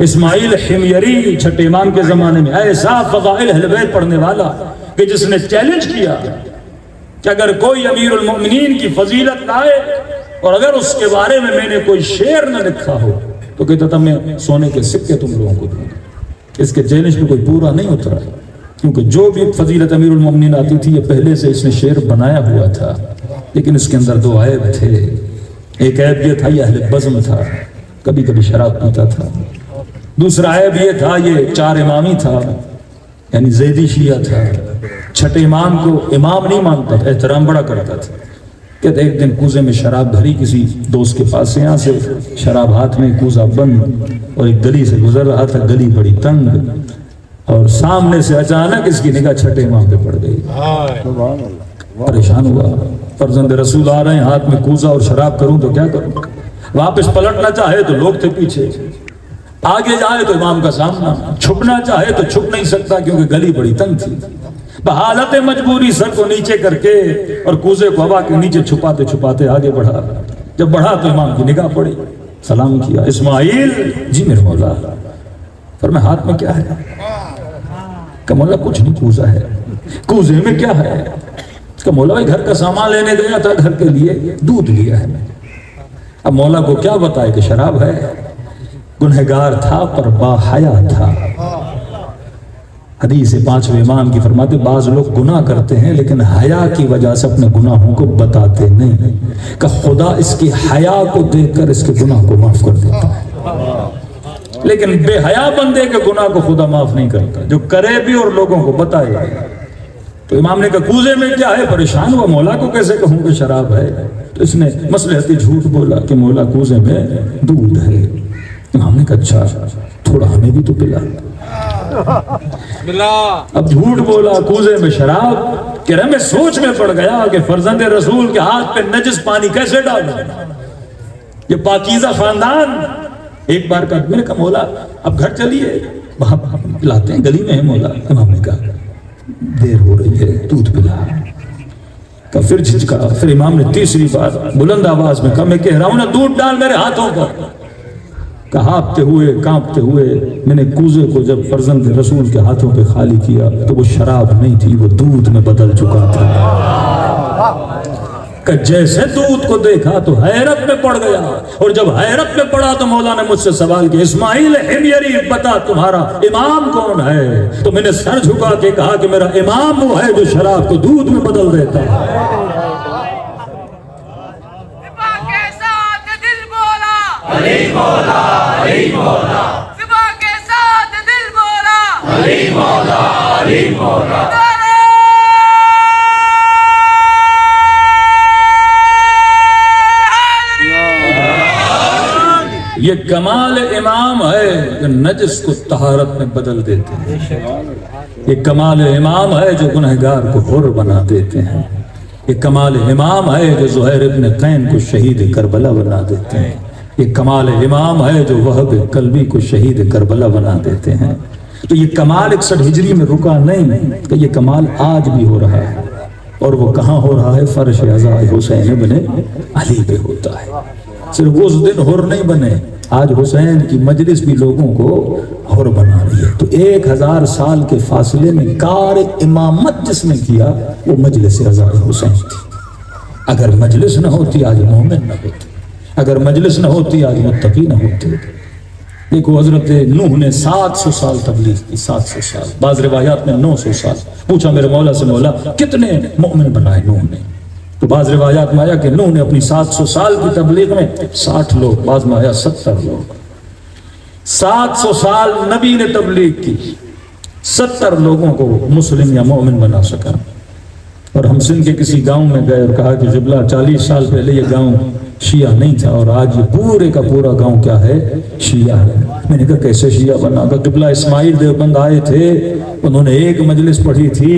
اسماعیل حمیری چھٹے امام کے زمانے میں ایسا فضائل اہل بیت پڑھنے والا کہ جس نے چیلنج کیا کہ اگر کوئی امیر المؤمنین کی فضیلت لائے اور اگر اس کے بارے میں میں نے کوئی شعر نہ لکھا ہو تو کہتا تھا میں سونے کے سکے تم لوگوں کو دوں گا۔ اس کے چیلنج میں کوئی پورا نہیں اترا، کیونکہ جو بھی فضیلت امیر المؤمنین آتی تھی یہ پہلے سے اس نے شعر بنایا ہوا تھا، لیکن اس کے اندر دو عیب تھے۔ ایک عیب یہ تھا یہ اہل بزم تھا، کبھی کبھی شراب پیتا تھا۔ دوسرا عیب یہ تھا یہ چار امامی تھا، یعنی زیدی شیعہ تھا، چھٹے امام کو امام نہیں مانتا تھا، احترام بڑا کرتا تھا. کہتے ایک دن کوزے میں شراب بھری کسی دوست کے پاس سے، یہاں سے شراب ہاتھ میں، کوزہ بند، اور ایک گلی سے گزر رہا تھا، گلی بڑی تنگ، اور سامنے سے اچانک اس کی نگاہ چھٹے امام پہ پڑ گئی. پریشان ہوا، فرزند رسول آ رہے ہیں، ہاتھ میں کوزہ اور شراب، کروں تو کیا کروں؟ واپس پلٹنا چاہے تو لوگ تھے پیچھے، آگے جائے تو امام کا سامنا، چھپنا چاہے تو چھپ نہیں سکتا کیونکہ گلی بڑی تنگ تھی. بحالت مجبوری سر کو نیچے کر کے اور کوزے کو ہوا کے نیچے چھپاتے چھپاتے آگے بڑھا. جب بڑھا تو امام کی نگاہ پڑی، سلام کیا، اسماعیل. جی میرے مولا. فرمایا ہاتھ میں کیا ہے؟ کہ مولا کچھ نہیں، کوزہ ہے. کوزے میں کیا ہے؟ کہ مولا بھائی گھر کا سامان لینے گیا تھا، گھر کے لیے دودھ لیا ہے میں. اب مولا کو کیا بتائے کہ شراب ہے. گنہگار تھا پر با حیا تھا. حدیث پانچویں امام کی فرماتے بعض لوگ گناہ کرتے ہیں لیکن حیا کی وجہ سے اپنے گناہوں کو بتاتے نہیں، کہ خدا اس کی حیا کو دیکھ کر اس کے گناہ کو معاف کر دیتا ہے. لیکن بے حیا بندے کے گناہ کو خدا معاف نہیں کرتا، جو کرے بھی اور لوگوں کو بتائے گا. تو امام نے کہا کوزے میں کیا ہے؟ پریشان ہوا، مولا کو کیسے کہوں کہ شراب ہے؟ تو اس نے مصلحتی جھوٹ بولا کہ مولا کوزے میں دودھ ہے. امام نے کہا اچھا تھوڑا ہمیں بھی تو پلا. اب جھوٹ بولا، کوزے میں شراب. کہ رہے میں سوچ میں پڑ گیا کہ فرزند رسول کے ہاتھ پہ نجس پانی کیسے ڈالا، یہ پاکیزہ خاندان. ایک بار کہا، میں نے کہا مولا اب گھر چلیے، وہاں لاتے ہیں، گلی میں ہے مولا. امام نے کہا دیر ہو رہی ہے، دودھ پلا. کہ پھر جھجکا. پھر امام نے تیسری بار بلند آواز میں کہا میں کہہ رہا ہوں نا دودھ ڈال میرے ہاتھوں پر. ہانپتے ہوئے کانپتے ہوئے میں نے کوزے کو جب فرزند رسول کے ہاتھوں پہ خالی کیا تو وہ شراب نہیں تھی، وہ دودھ میں بدل چکا تھا. کہ جیسے دودھ کو دیکھا تو حیرت میں پڑ گیا، اور جب حیرت میں پڑا تو مولا نے مجھ سے سوال کیا اسماعیل حمیری بتا تمہارا امام کون ہے؟ تو میں نے سر جھکا کے کہا کہ میرا امام وہ ہے جو شراب کو دودھ میں بدل دیتا ہے. علی مولا علی مولا صبح کے ساتھ دل مولا علی مولا علی مولا. یہ کمال امام ہے جو نجس کو طہارت میں بدل دیتے ہیں. یہ کمال امام ہے جو گنہگار کو حر بنا دیتے ہیں. یہ کمال امام ہے جو زہیر ابن قین کو شہید کربلا بنا دیتے ہیں. یہ کمال امام ہے جو وہب قلبی کو شہید کربلا بنا دیتے ہیں. تو یہ کمال 61 ہجری میں رکا نہیں، کہ یہ کمال آج بھی ہو رہا ہے. اور وہ کہاں ہو رہا ہے؟ فرش عزا حسین ابن علی پہ ہوتا ہے. صرف اس دن حر نہیں بنے، آج حسین کی مجلس بھی لوگوں کو حر بنا رہی ہے. تو 1000 سال کے فاصلے میں کار امامت جس نے کیا وہ مجلس عزا حسین تھی. اگر مجلس نہ ہوتی آج مومن نہ ہوتے، اگر مجلس نہ ہوتی آج متقی نہ ہوتے. دیکھو حضرت نوح نے 700 سال تبلیغ کی، 700 سال، بعض روایات میں 900 سال. پوچھا میرے مولا سے مولا کتنے مومن بنائے نوح نے؟ تو بعض روایات میں آیا کہ نوح نے اپنی 700 سال کی تبلیغ میں 60 لوگ، بعض میں آیا 70 لوگ. 700 سال نبی نے تبلیغ کی، 70 لوگوں کو مسلم یا مومن بنا سکا. اور ہم سندھ کے کسی گاؤں میں گئے اور کہا کہ جبلا 40 سال پہلے یہ گاؤں شیعہ نہیں تھا اور آج یہ پورے کا پورا گاؤں کیا ہے؟ شیعہ ہے. میں نے کہا کیسے شیعہ بنا؟ کہ قبلہ اسماعیل دیوبند آئے تھے، انہوں نے ایک مجلس پڑھی تھی،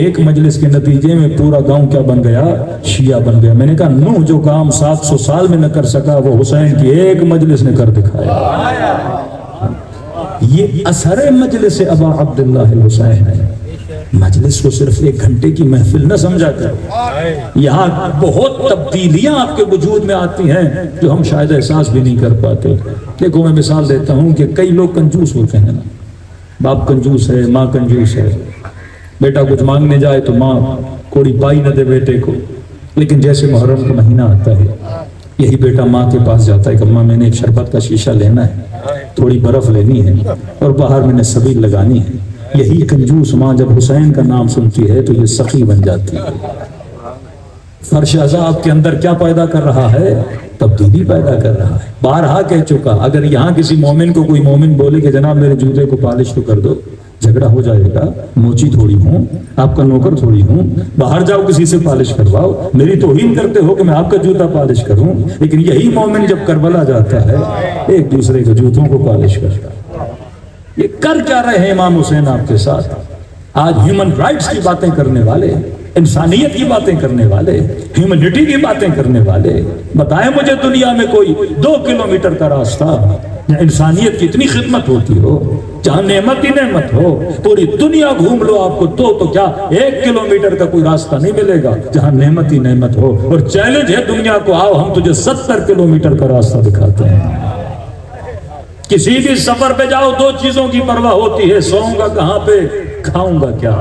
ایک مجلس کے نتیجے میں پورا گاؤں کیا بن گیا؟ شیعہ بن گیا. میں نے کہا نوح جو کام 700 سال میں نہ کر سکا وہ حسین کی ایک مجلس نے کر دکھایا. یہ اثر مجلس ابا عبداللہ الحسین ہے. مجلس کو صرف 1 گھنٹے کی محفل نہ سمجھا کرو، یہاں بہت تبدیلیاں آپ کے وجود میں آتی ہیں جو ہم شاید احساس بھی نہیں کر پاتے. دیکھو میں مثال دیتا ہوں کہ کئی لوگ کنجوس ہوتے ہیں نا، باپ کنجوس ہے، ماں کنجوس ہے، بیٹا کچھ مانگنے جائے تو ماں کوڑی پائی نہ دے بیٹے کو. لیکن جیسے محرم کا مہینہ آتا ہے یہی بیٹا ماں کے پاس جاتا ہے کہ اماں میں نے ایک شربت کا شیشہ لینا ہے، تھوڑی برف لینی ہے اور باہر میں نے سبیل لگانی ہے. یہی کنجوس ماں جب حسین کا نام سنتی ہے تو یہ سخی بن جاتی ہے. فرش عذاب کے اندر کیا پیدا کر رہا ہے؟ تبدیلی پیدا کر رہا ہے. بارہا کہہ چکا اگر یہاں کسی مومن کو کوئی مومن بولے کہ جناب میرے جوتے کو پالش تو کر دو جھگڑا ہو جائے گا، موچی تھوڑی ہوں، آپ کا نوکر تھوڑی ہوں، باہر جاؤ کسی سے پالش کرواؤ، میری توہین کرتے ہو کہ میں آپ کا جوتا پالش کروں، لیکن یہی مومن جب کربلا جاتا ہے ایک دوسرے کے جوتوں کو پالش کرتا ہے۔ یہ کر کیا رہے ہیں امام حسین آپ کے ساتھ؟ آج ہیومن رائٹس کی باتیں کرنے والے، انسانیت کی باتیں کرنے والے، ہیومنٹی کی باتیں کرنے والے، بتائیں مجھے دنیا میں کوئی 2 کلومیٹر کا راستہ جہاں انسانیت کی اتنی خدمت ہوتی ہو، جہاں نعمت ہی نعمت ہو، پوری دنیا گھوم لو آپ کو تو کیا 1 کلومیٹر کا کوئی راستہ نہیں ملے گا جہاں نعمت ہی نعمت ہو۔ اور چیلنج ہے دنیا کو، آؤ ہم تجھے 70 کلومیٹر کا راستہ دکھاتے ہیں۔ کسی بھی سفر پہ جاؤ 2 چیزوں کی پرواہ ہوتی ہے، سوؤں گا کہاں پہ، کھاؤں گا کیا۔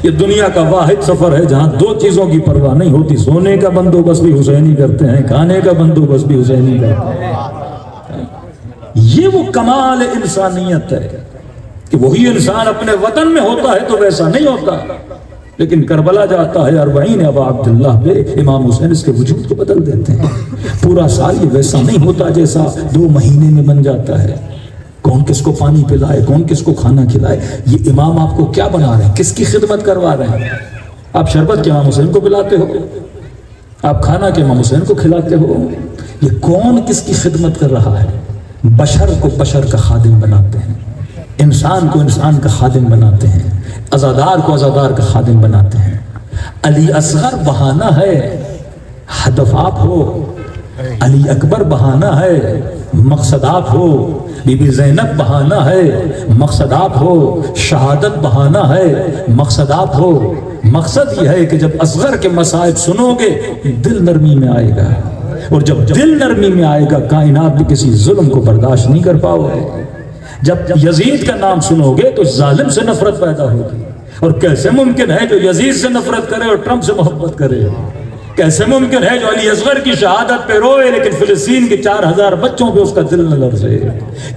یہ دنیا کا واحد سفر ہے جہاں 2 چیزوں کی پرواہ نہیں ہوتی، سونے کا بندوبست بھی حسینی کرتے ہیں، کھانے کا بندوبست بھی حسینی کرتے ہیں۔ یہ وہ کمال انسانیت ہے کہ وہی انسان اپنے وطن میں ہوتا ہے تو ویسا نہیں ہوتا، لیکن کربلا جاتا ہے 40 ابا عبداللہ پہ، امام حسین اس کے وجود کو بدل دیتے ہیں۔ پورا سال یہ ویسا نہیں ہوتا جیسا 2 مہینے میں بن جاتا ہے۔ کون کس کو پانی پلائے، کون کس کو کھانا کھلائے، یہ امام آپ کو کیا بنا رہے ہیں، کس کی خدمت کروا رہے ہیں؟ آپ شربت کے امام حسین کو پلاتے ہو، آپ کھانا کے امام حسین کو کھلاتے ہو، یہ کون کس کی خدمت کر رہا ہے؟ بشر کو بشر کا خادم بناتے ہیں، انسان کو انسان کا خادم بناتے ہیں، عزادار کو عزادار کا خادم بناتے ہیں۔ علی اصغر بہانہ ہے، ہدف آپ ہو، علی اکبر بہانہ ہے، مقصد آپ ہو، بی بی زینب بہانہ ہے، مقصد آپ ہو، شہادت بہانہ ہے، مقصد آپ ہو۔ مقصد یہ ہے کہ جب اصغر کے مصائب سنو گے دل نرمی میں آئے گا، اور جب دل نرمی میں آئے گا کائنات بھی کسی ظلم کو برداشت نہیں کر پاؤ گے۔ جب یزید کا نام سنو گے تو ظالم سے نفرت پیدا ہوگی، اور کیسے ممکن ہے جو یزید سے نفرت کرے اور ٹرمپ سے محبت کرے؟ کیسے ممکن ہے جو علی اصغر کی شہادت پہ روئے لیکن فلسطین کے 4000 بچوں پہ اس کا دل نہ لرزے؟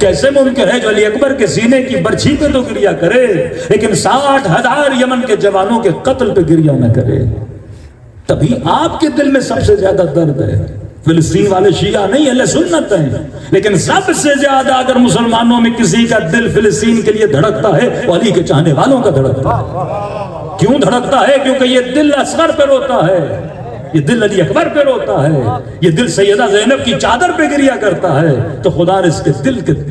کیسے ممکن ہے جو علی اکبر کے سینے کی برچھی پہ تو گریہ کرے لیکن 60,000 یمن کے جوانوں کے قتل پہ گریہ نہ کرے؟ تبھی آپ کے دل میں سب سے زیادہ درد ہے۔ فلسطین والے شیعہ نہیں، اہل سنت ہیں، لیکن سب سے زیادہ اگر مسلمانوں میں کسی کا دل فلسطین کے لیے دھڑکتا ہے وہ علی کے چاہنے والوں کا دھڑکتا ہے۔ کیوں دھڑکتا ہے؟ کیونکہ یہ دل اصغر پہ روتا ہے، یہ دل علی اکبر پہ روتا ہے، یہ دل سیدہ زینب کی چادر پہ گریہ کرتا ہے، تو خدا نے اس کے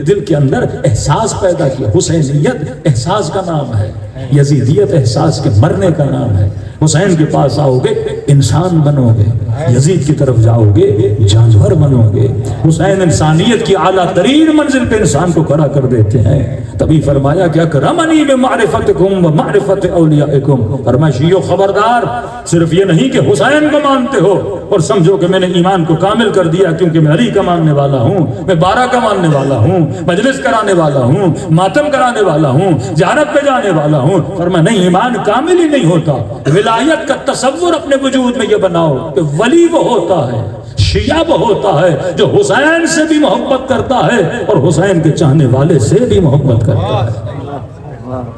دل کے اندر احساس پیدا کیا۔ حسینیت احساس کا نام ہے، یزیدیت احساس کے مرنے کا نام ہے۔ حسین کے پاس آؤ گے انسان بنو گے، یزید کی طرف جاؤ گے جانور بنو گے۔ حسین انسانیت کی اعلیٰ ترین منزل پہ انسان کو کھڑا کر دیتے ہیں۔ تبھی فرمایا کہ اکرمنی بمعرفتکم ومعرفت اولیائکم، فرمایا شیعو خبردار، صرف یہ نہیں کہ حسین کو مانتے ہو اور سمجھو کہ میں نے ایمان کو کامل کر دیا کیونکہ میں علی کا ماننے والا ہوں، میں 12 کا ماننے والا ہوں، مجلس کرانے والا ہوں، ماتم کرانے والا ہوں، زیارت پہ جانے والا ہوں۔ فرمایا نہیں، ایمان کامل ہی نہیں ہوتا۔ ولایت کا تصور اپنے وجود میں یہ بناؤ کہ ولی وہ ہوتا ہے، شیعہ وہ ہوتا ہے جو حسین سے بھی محبت کرتا ہے اور حسین کے چاہنے والے سے بھی محبت کرتا ہے۔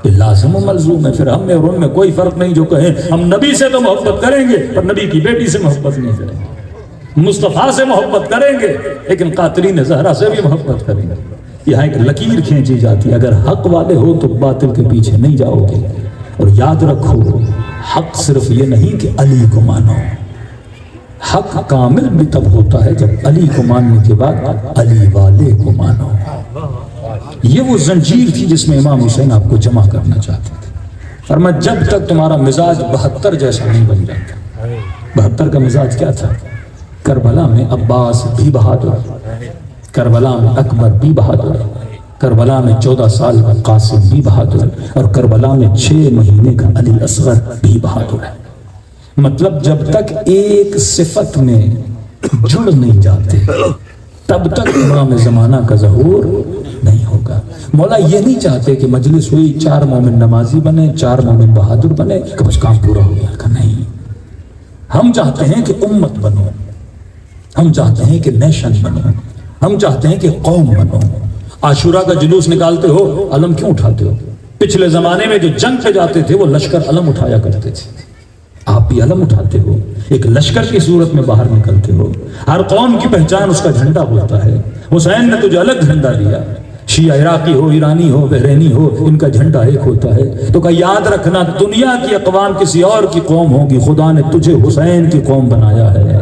یہ لازم و ملزوم ہے، پھر ہم میں اور ان میں کوئی فرق نہیں جو کہیں ہم نبی سے تو محبت کریں گے پر نبی کی بیٹی سے محبت نہیں کریں گے، مصطفیٰ سے محبت کریں گے لیکن قاتلین زہرا سے بھی محبت کریں گے۔ یہاں ایک لکیر کھینچی جاتی ہے، اگر حق والے ہو تو باطل کے پیچھے نہیں جاؤ گے، اور یاد رکھو حق صرف یہ نہیں کہ علی کو مانو، حق کامل بھی تب ہوتا ہے جب علی کو ماننے کے بعد علی والے کو مانو۔ یہ وہ زنجیر تھی جس میں امام حسین آپ کو جمع کرنا چاہتے تھے۔ فرمایا جب تک تمہارا مزاج 72 جیسا نہیں بن جاتا۔ 72 کا مزاج کیا تھا؟ کربلا میں عباس بھی بہادر، کربلا میں اکبر بھی بہادر، کربلا میں 14 سال کا قاسم بھی بہادر، اور کربلا میں 6 مہینے کا علی اصغر بھی بہادر ہے۔ مطلب جب تک ایک صفت میں جڑ نہیں جاتے تب تک امام زمانہ کا ظہور نہیں ہوگا۔ مولا یہ نہیں چاہتے کہ مجلس ہوئی 4 مومن نمازی بنے، 4 مومن بہادر بنے کہ بس کام پورا ہو گیا کا نہیں۔ ہم چاہتے ہیں کہ امت بنو، ہم چاہتے ہیں کہ نیشن بنو، ہم چاہتے ہیں کہ قوم بنو۔ عاشورہ کا جلوس نکالتے ہو، علم کیوں اٹھاتے ہو؟ پچھلے زمانے میں جو جنگ پہ جاتے تھے وہ لشکر علم اٹھایا کرتے تھے، آپ بھی علم اٹھاتے ہو، ایک لشکر کی صورت میں باہر نکلتے ہو۔ ہر قوم کی پہچان اس کا جھنڈا ہوتا ہے۔ حسین نے تجھے الگ جھنڈا دیا، شیعہ عراقی ہو، ایرانی ہو، بحرینی ہو، ان کا جھنڈا ایک ہوتا ہے۔ تو کہ یاد رکھنا دنیا کی اقوام کسی اور کی قوم ہوگی، خدا نے تجھے حسین کی قوم بنایا ہے،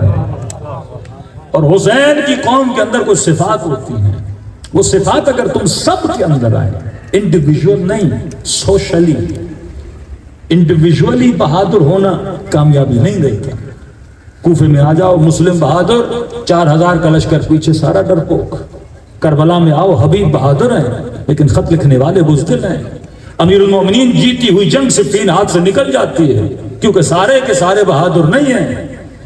اور حسین کی قوم کے اندر کچھ صفات ہوتی ہیں، وہ صفات اگر تم سب کے اندر آئے، انڈیویجول نہیں، سوشلی، انڈیویجولی بہادر ہونا کامیابی نہیں دیتا۔ کوفے میں آ جاؤ مسلم بہادر، 4000 کا لشکر پیچھے سارا ڈرپوک۔ کربلا میں آؤ حبیب بہادر ہیں لیکن خط لکھنے والے بزدل ہیں۔ امیر المومنین جیتی ہوئی جنگ صفین ہاتھ سے نکل جاتی ہے کیونکہ سارے کے سارے بہادر نہیں ہیں۔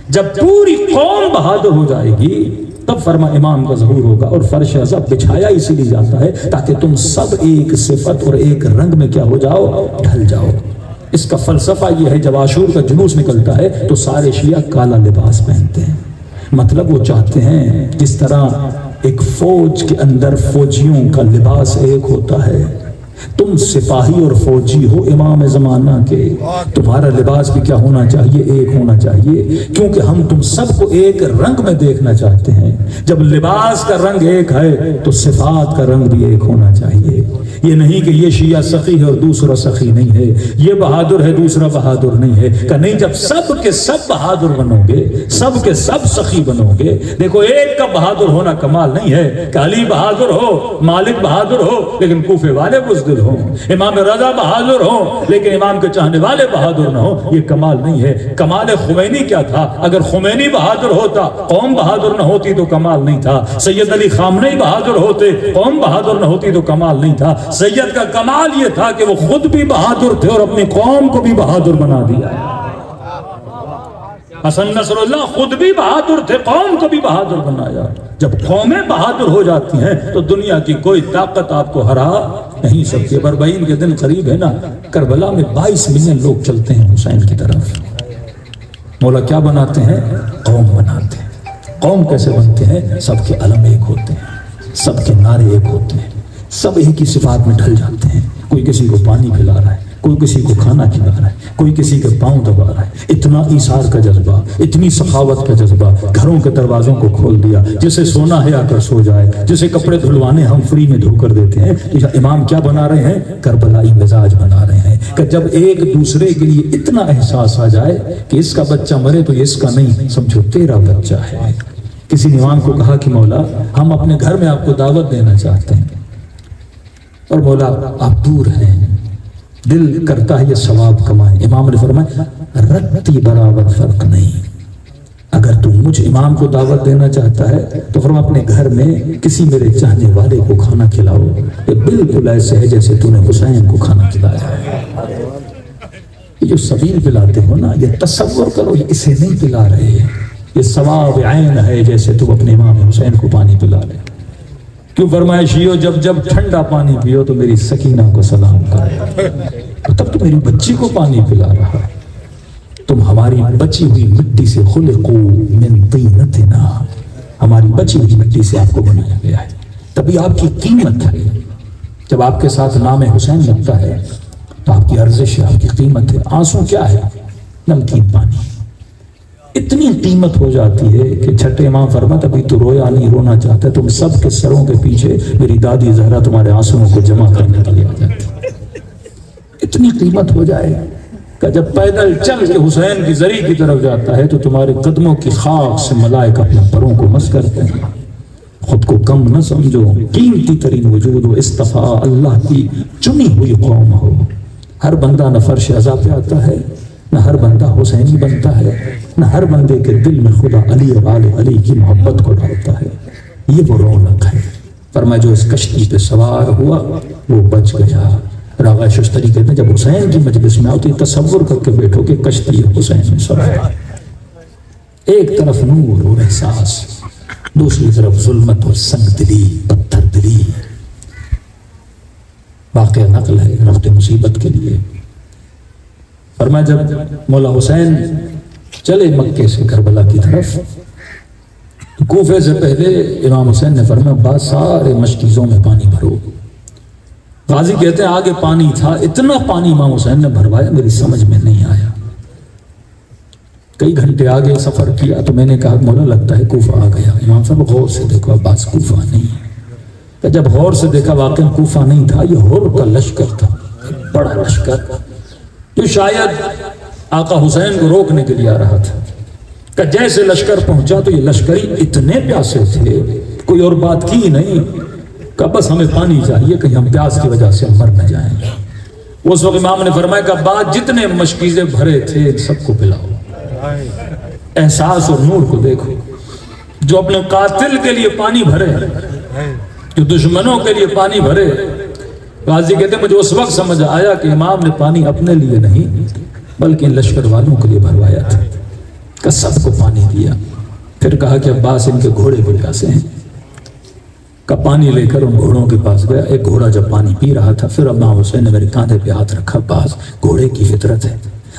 جب پوری قوم بہادر ہو جائے گی تب فرما امام کا ظہور ہوگا، اور فرش عزب بچھایا اسی لیے جاتا ہے تاکہ تم سب ایک صفت اور ایک رنگ میں کیا ہو جاؤ، ڈھل جاؤ۔ اس کا فلسفہ یہ ہے، جب عاشور کا جلوس نکلتا ہے تو سارے شیعہ کالا لباس پہنتے ہیں، مطلب وہ چاہتے ہیں جس طرح ایک فوج کے اندر فوجیوں کا لباس ایک ہوتا ہے، تم سپاہی اور فوجی ہو امام زمانہ کے، تمہارا لباس بھی کیا ہونا چاہیے، ایک ہونا چاہیے، کیونکہ ہم تم سب کو ایک رنگ میں دیکھنا چاہتے ہیں۔ جب لباس کا رنگ ایک ہے تو صفات کا رنگ بھی ایک ہونا چاہیے۔ یہ نہیں کہ یہ شیعہ سخی ہے اور دوسرا سخی نہیں ہے، یہ بہادر ہے دوسرا بہادر نہیں ہے، کہ نہیں، جب سب کے سب بہادر بنو گے، سب کے سب سخی بنو گے۔ دیکھو ایک کا بہادر ہونا کمال نہیں ہے کہ علی بہادر ہو، مالک بہادر ہو لیکن کوفے والے بزدل ہوں، امام رضا بہادر ہوں لیکن امام کے چاہنے والے بہادر نہ ہوں، یہ کمال نہیں ہے۔ کمال خمینی کیا تھا؟ اگر خمینی بہادر ہوتا، قوم بہادر نہ ہوتی تو کمال نہیں تھا۔ سید علی خامنئی بہادر ہوتے، قوم بہادر نہ ہوتی تو کمال نہیں تھا۔ سید کا کمال یہ تھا کہ وہ خود بھی بہادر تھے اور اپنی قوم کو بھی بہادر بنا دیا۔ حسن نصر اللہ خود بھی بہادر تھے، قوم کو بھی بہادر بنایا۔ جب قومیں بہادر ہو جاتی ہیں تو دنیا کی کوئی طاقت آپ کو ہرا نہیں سکتی۔ بربعین کے دن قریب ہے نا، کربلا میں 22 ملین لوگ چلتے ہیں حسین کی طرف۔ مولا کیا بناتے ہیں؟ قوم بناتے ہیں۔ قوم کیسے بنتے ہیں؟ سب کے علم ایک ہوتے ہیں، سب کے نعرے ایک ہوتے ہیں، سب ایک ہی صفات میں ڈھل جاتے ہیں۔ کوئی کسی کو پانی پلا رہا ہے، کوئی کسی کو کھانا کھلا رہا ہے، کوئی کسی کے پاؤں دبا رہا ہے۔ اتنا ایثار کا جذبہ، اتنی سخاوت کا جذبہ، گھروں کے دروازوں کو کھول دیا۔ جسے سونا ہے آ کر سو جائے، جسے کپڑے دھلوانے ہم فری میں دھو کر دیتے ہیں۔ امام کیا بنا رہے ہیں؟ کربلائی مزاج بنا رہے ہیں کہ جب ایک دوسرے کے لیے اتنا احساس آ جائے کہ اس کا بچہ مرے تو اس کا نہیں، سمجھو تیرا بچہ ہے۔ کسی نے امام کو کہا کہ مولا ہم اپنے گھر میں آپ کو دعوت دینا چاہتے ہیں، اور مولا آپ دور ہیں، دل کرتا ہے یہ ثواب کمائیں۔ امام نے فرمایا رتی برابر فرق نہیں، اگر تم مجھ امام کو دعوت دینا چاہتا ہے تو فرما اپنے گھر میں کسی میرے چاہنے والے کو کھانا کھلاؤ، یہ بالکل ایسے ہے جیسے تو نے حسین کو کھانا کھلایا ہے۔ یہ جو سبیل پلاتے ہو نا، یہ تصور کرو یہ اسے نہیں پلا رہے، یہ ثواب عین ہے جیسے تم اپنے امام حسین کو پانی پلا رہے۔ کیوں فرمایا شیعو جب ٹھنڈا پانی پیو تو میری سکینہ کو سلام کرو، تو تب تو میری بچی کو پانی پلا رہا ہے۔ تم ہماری بچی ہوئی مٹی سے خلقو من طینتنا، ہماری بچی ہوئی مٹی سے آپ کو بنایا گیا ہے، تبھی آپ کی قیمت ہے۔ جب آپ کے ساتھ نام حسین لگتا ہے تو آپ کی ارزش ہے، آپ کی قیمت ہے۔ آنسو کیا ہے؟ نمکین پانی۔ اتنی قیمت ہو جاتی ہے کہ چھٹے امام فرماتا ابھی تو رویا نہیں، رونا چاہتا ہے، تم سب کے سروں کے پیچھے میری دادی زہرا تمہارے آنسوؤں کو جمع کرنے کے لیے آ جاتی۔ اتنی قیمت ہو جائے کہ جب پیدل چل کے حسین کی زری کی طرف جاتا ہے تو تمہارے قدموں کی خاک سے ملائکہ اپنے پروں کو مس کرتے ہیں۔ خود کو کم نہ سمجھو، قیمتی ترین وجود ہو، اصطفیٰ اللہ کی چنی ہوئی قوم ہو۔ ہر بندہ نہ فرش عزا پہ آتا ہے، نہ ہر بندہ حسینی بنتا ہے، نہ ہر بندے کے دل میں خدا علی اور آل علی کی محبت کو ڈالتا ہے۔ یہ وہ رونق ہے۔ فرمایا جو اس کشتی پہ سوار ہوا وہ بچ گیا۔ راغا ششتری کہتے ہیں جب حسین کی مجلس میں آتی تصور کر کے بیٹھو کہ کشتی حسین میں سوار، ایک طرف نور اور احساس، دوسری طرف ظلمت اور سنگ دلی، پتھر دلی۔ واقعہ نقل ہے وقت مصیبت کے لیے۔ فرمایا جب مولا حسین چلے مکے سے کربلا کی طرف، کوفے سے پہلے امام حسین نے فرمایا بعض سارے مشکیزوں میں پانی بھرو۔ غازی کہتے ہیں آگے پانی تھا، اتنا پانی امام حسین نے بھروایا میری سمجھ میں نہیں آیا۔ کئی گھنٹے آگے سفر کیا تو میں نے کہا مولا لگتا ہے کوفہ آ گیا۔ امام صاحب غور سے دیکھو، عباس کوفہ نہیں ہے، کہ جب غور سے دیکھا واقعی کوفہ نہیں تھا، یہ ہر کا لشکر تھا، بڑا لشکر جو شاید آقا حسین کو روکنے کے لیے آ رہا تھا۔ کہ جیسے لشکر پہنچا تو یہ لشکری اتنے پیاسے تھے، کوئی اور بات کی نہیں، کہ بس ہمیں پانی چاہیے، کہیں ہم پیاس کی وجہ سے مر نہ جائیں۔ اس وقت امام نے فرمایا کہ بعد جتنے مشکیزیں بھرے تھے سب کو پلاؤ۔ احساس اور نور کو دیکھو، جو اپنے قاتل کے لیے پانی بھرے، جو دشمنوں کے لیے پانی بھرے۔ غازی کہتے ہیں مجھے اس وقت سمجھ آیا کہ امام نے پانی اپنے لیے نہیں بلکہ لشکر والوں کے لیے بھروایا تھا، کہ سب کو پانی دیا۔ پھر کہا کہ عباس ان کے گھوڑے بھی پیاسے ہیں، کا پانی لے کر ان گھوڑوں کے پاس گیا۔ ایک گھوڑا جب پانی پی رہا تھا، پھر امام حسین نے میرے کاندھے پہ ہاتھ رکھا، عباس گھوڑے کی فطرت ہے،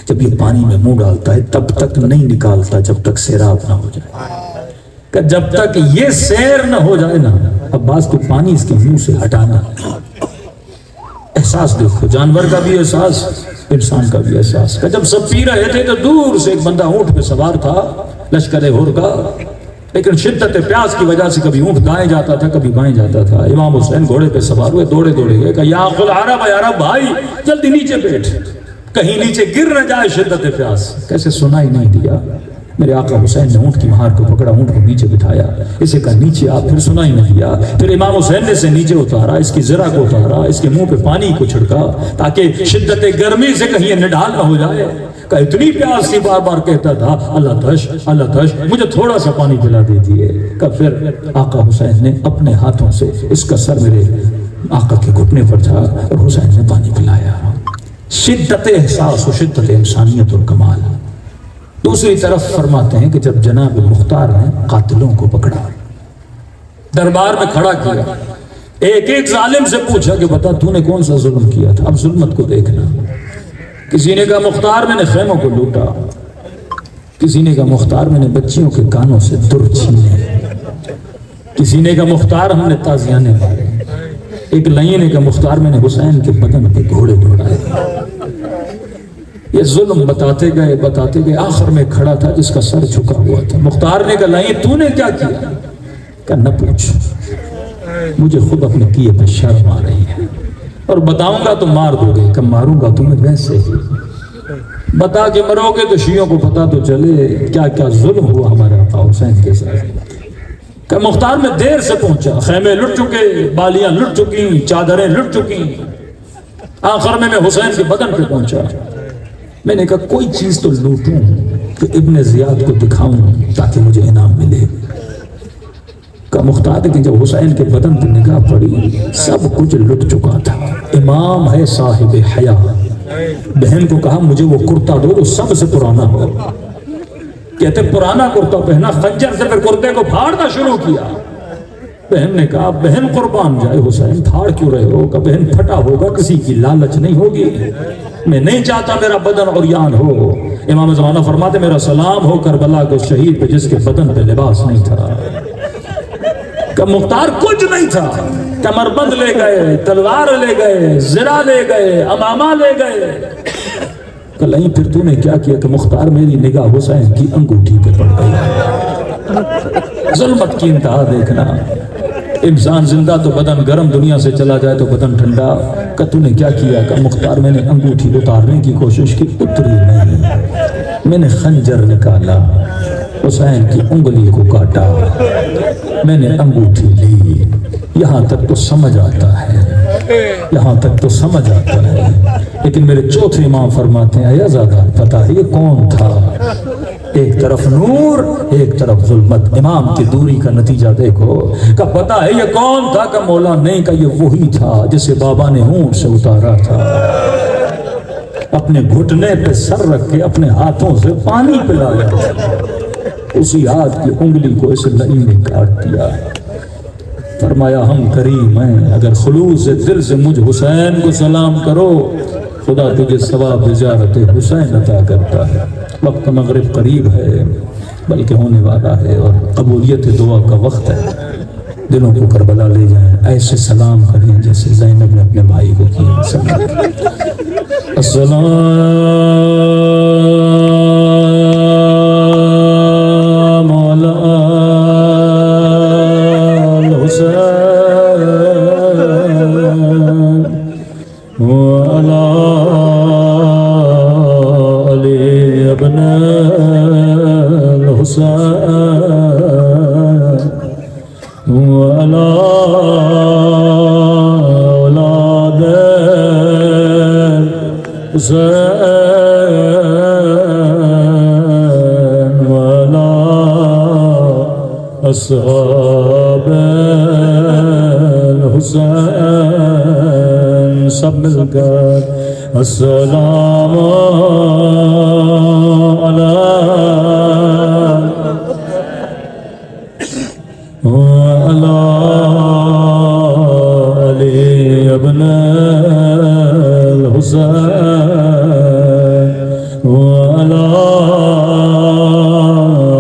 جب یہ پانی میں منہ ڈالتا ہے تب تک نہیں نکالتا جب تک سیراب نہ ہو جائے، کہ جب تک یہ سیر نہ ہو جائے نا عباس کو پانی اس کے منہ سے ہٹانا۔ احساس دیکھو، جانور کا بھی احساس، انسان کا بھی احساس، کہ جب سب پی رہے تھے تو دور سے ایک بندہ اونٹ پہ سوار تھا لشکر ہور کا، لیکن شدت پیاس کی وجہ سے کبھی اونٹ دائیں جاتا تھا کبھی بائیں جاتا تھا۔ امام حسین گھوڑے پہ سوار ہوئے، دوڑے دوڑے گئے کہ یا اخو العرب، اے عرب بھائی جلدی نیچے بیٹھ، کہیں نیچے گر نہ جائے شدت پیاس۔ کیسے سنائی نہیں دیا؟ میرے آقا حسین نے اونٹ کی مہار کو پکڑا، اونٹ کو نیچے بٹھایا، اسے کہا نیچے آپ، پھر سنائی نہیں دیا۔ پھر امام حسین نے اسے نیچے اتارا، اس کی زرہ کو اتارا، اس کے منہ پہ پانی کو چھڑکا تاکہ شدت گرمی سے کہیں نڈھال نہ ہو جائے۔ کہ اتنی پیاس سی بار بار کہتا تھا اللہ تش اللہ تش، مجھے تھوڑا سا پانی پلا دیجیے۔ کہ پھر آقا حسین نے اپنے ہاتھوں سے اس کا سر میرے آقا کے گھٹنے پر تھا اور حسین نے پانی پلایا۔ شدت احساس و شدت انسانیت اور کمال۔ دوسری طرف فرماتے ہیں کہ جب جناب مختار نے قاتلوں کو پکڑا، دربار میں کھڑا کیا، ایک ایک ظالم سے پوچھا کہ بتا تو نے کون سا ظلم کیا تھا۔ اب ظلمت کو دیکھنا، کسی نے کہا مختار میں نے خیموں کو لوٹا، کسی نے کہا مختار میں نے بچیوں کے کانوں سے در چھینے، کسی نے کہا مختار ہم نے تازیانے مارے، ایک لئی نے کہا مختار میں نے حسین کے بدن پہ گھوڑے دوڑائے۔ یہ ظلم بتاتے گئے، آخر میں کھڑا تھا جس کا سر جھکا ہوا تھا۔ مختار نے کہا لئی تو نے کیا کیا؟ کہ نہ پوچھ، مجھے خود اپنے کیے پہ شرم آ رہی ہے، اور بتاؤں گا تو مار دو گے، کہ ماروں گا تمہیں ویسے ہی، بتا کے مرو گے تو شیعوں کو پتا تو چلے کیا کیا ظلم ہوا ہمارے آقا حسین کے ساتھ۔ کہ مختار میں دیر سے پہنچا، خیمے لٹ چکے، بالیاں لٹ چکی، چادریں لٹ چکی، آخر میں حسین کے بدن پہ پہنچا۔ میں نے کہا کوئی چیز تو لوٹوں کہ ابن زیاد کو دکھاؤں تاکہ مجھے انعام ملے۔ کہ مختار کہ جب حسین کے بدن پر نگاہ پڑی سب کچھ لٹ چکا تھا۔ امام ہے صاحب حیا، بہن کو کہا مجھے وہ کرتا دو جو سب سے پرانا ہو۔ کہتے پرانا کرتا پہنا، خنجر سے پھر کرتے کو پھاڑنا شروع کیا۔ بہن نے کہا بہن قربان جائے حسین پھاڑ کیوں رہے ہو؟ کہ بہن پھٹا ہوگا، کسی کی لالچ نہیں ہوگی، میں نہیں چاہتا میرا بدن عریان ہو۔ امام زمانہ فرماتے میرا سلام ہو کربلا کے شہید پہ جس کے بدن پہ لباس نہیں تھا۔ کہ مختار کچھ نہیں تھا، کمربند لے گئے، تلوار لے گئے، زرہ لے گئے، امامہ لے گئے۔ کہ نہیں پھر تو نے کیا کیا؟ کہ مختار میری نگاہ حسین کی انگوٹھی پہ پڑ گئی۔ ظلمت کی انتہا دیکھنا، انسان زندہ تو بدن گرم، دنیا سے چلا جائے تو بدن ٹھنڈا۔ کہ تو نے کیا کیا؟ کہ مختار میں نے انگوٹھی اتارنے کی کوشش کی، اتری نہیں، میں نے خنجر نکالا، حسین کی انگلی کو کاٹا، میں نے انگوٹھی لی۔ یہاں تک تو سمجھ آتا ہے، یہاں تک تو سمجھ آتا ہے، لیکن میرے چوتھے امام فرماتے ہیں عزادار پتہ ہے یہ کون تھا؟ ایک طرف نور، ایک طرف ظلمت۔ امام کی دوری کا نتیجہ دیکھو کہ پتہ ہے یہ کون تھا؟ کہ مولا نہیں، کہ یہ وہی تھا جسے بابا نے اونٹ سے اتارا تھا، اپنے گھٹنے پہ سر رکھ کے اپنے ہاتھوں سے پانی پلایا، اسی ہاتھ کی انگلی کو اس لئی نے کاٹ دیا۔ فرمایا ہم کریم ہیں، اگر خلوص دل سے مجھ حسین کو سلام کرو خدا تجھے ثواب زیارت حسین عطا کرتا ہے۔ وقت مغرب قریب ہے بلکہ ہونے والا ہے، اور قبولیت دعا کا وقت ہے۔ دلوں کو کربلا لے جائیں، ایسے سلام کریں جیسے زینب نے اپنے بھائی کو کیا۔ السلام علی الحسین وعلى آل ابن الحسين وعلى أولاد الحسين وعلى أصحاب الحسين سب مل کر السلام وعلى آل ابن الحسين وعلى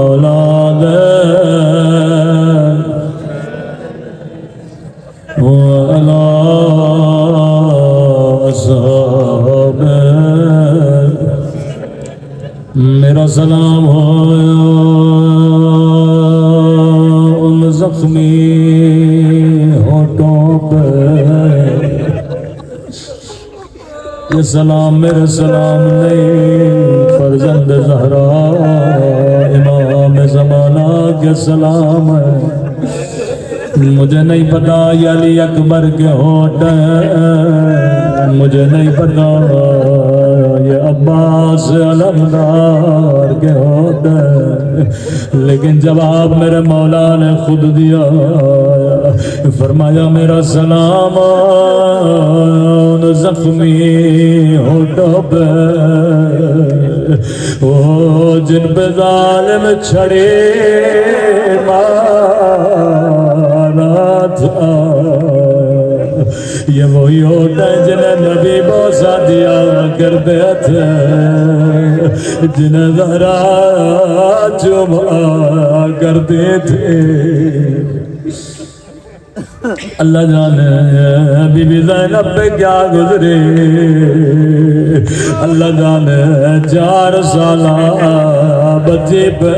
أولاد وعلى أصحاب میرا سلام ہو ان زخمی ہونٹوں پہ، یہ سلام میرے سلام نہیں، فرزند زہرا امام زمانہ کے سلام ہے۔ مجھے نہیں پتا یہ علی اکبر کے ہونٹ ہیں، مجھے نہیں پتا یہ عباس علمدار کے ہونٹ ہیں، لیکن جواب میرے مولا نے خود دیا، فرمایا میرا سلام ان زخمی ہونٹوں پہ، وہ جن پہ ظالم چھڑے مارا تھا، یہ وہی ہونٹ ہے جنہیں نبی بوسہ دیا کرتے تھے، جنہیں ذرا چوما کرتے تھے۔ اللہ جانے بی بی زینب پہ کیا گزرے، اللہ جانے 4 سالہ بچے پہ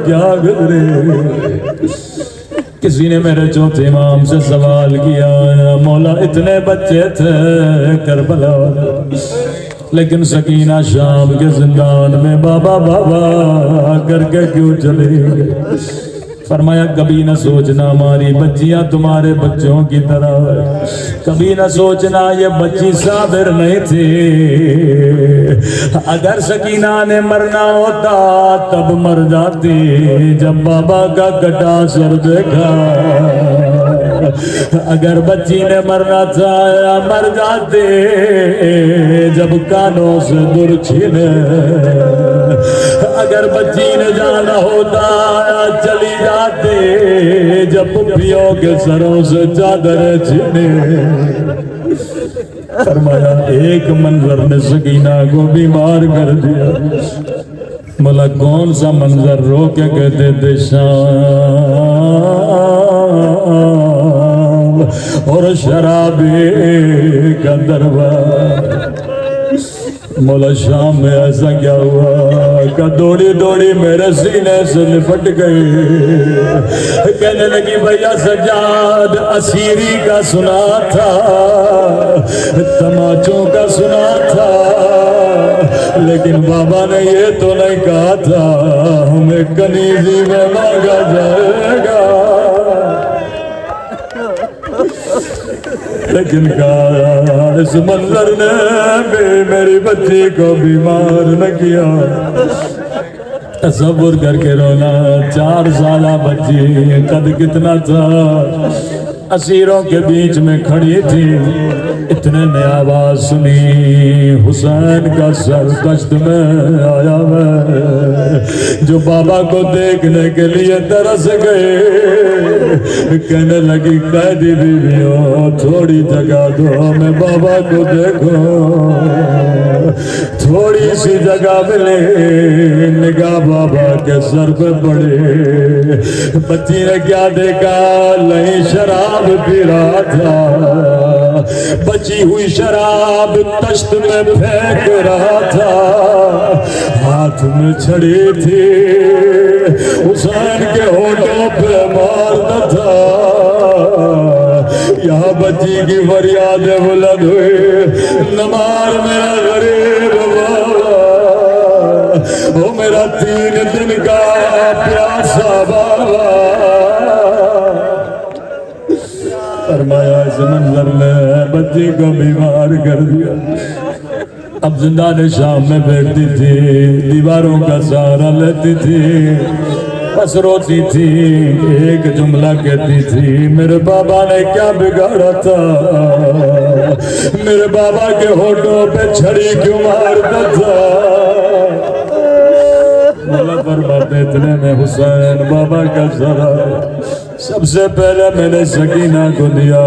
کیا گزرے۔ کسی نے میرے چوتھے امام سے سوال کیا، مولا اتنے بچے تھے کربلا، لیکن سکینہ شام کے زندان میں بابا بابا کر کے کیوں چلے گئے؟ فرمایا کبھی نہ سوچنا ہماری بچیاں تمہارے بچوں کی طرح، کبھی نہ سوچنا یہ بچی صابر نہیں تھی، اگر سکینہ نے مرنا ہوتا تب مر جاتی، جب بابا کا کٹا سر دیکھا، اگر بچی نے مرنا تھا مر جاتے، جب کانوں سے در چھینے، اگر بچی نے جانا ہوتا چلی جاتے، جب پھپھیوں کے سروں سے چادر چھینے۔ فرمایا ایک منظر نے سکینہ کو بیمار کر دیا، مولا کون سا منظر؟ رو کے کہتے تھے شام اور شرابی کا دروازہ۔ مولا شام میں ایسا کیا ہوا کہ دوڑی دوڑی میرے سینے سے لپٹ گئی، کہنے لگی بھیا سجاد اسیری کا سنا تھا، تماچوں کا سنا تھا، لیکن بابا نے یہ تو نہیں کہا تھا ہمیں کنیزی میں مانگا جائے گا، لیکن کہا اس منظر نے بھی میری بچی کو بیمار نہ کیا۔ تصور کر کے رونا، 4 سالہ بچی، قد کتنا تھا، اسیروں کے بیچ میں کھڑی تھی، اتنے نے آواز سنی حسین کا سر کشت میں آیا ہے، جو بابا کو دیکھنے کے لیے ترس گئے، کہنے لگی قیدی بیویوں تھوڑی جگہ دو میں بابا کو دیکھوں، تھوڑی سی جگہ ملے، نگاہ بابا کے سر پہ پڑے، بچی نے کیا دیکھا؟ نہیں شراب پی رہا تھا، بچی ہوئی شراب تشت میں پھینک رہا تھا، ہاتھ میں چھڑی تھی، حسین کے ہونٹوں پہ مارتا تھا، یہاں بچی کی فریاد بلند ہوئی، نمار میرا غریب بابا، وہ میرا 3 دن کا پیاسا بابا۔ فرمایا اس منظر نے بچی کو بیمار کر دیا، اب زندان شام میں بیٹھتی تھی، دیواروں کا سہارا لیتی تھی، بس روتی تھی، ایک جملہ کہتی تھی، میرے بابا نے کیا بگاڑا تھا، میرے بابا کے ہونٹوں پہ چھڑی کیوں مارتا تھا۔ مولا فرماتے اتنے میں حسین بابا کا ذرا سب سے پہلے میں نے سکینہ کو دیا،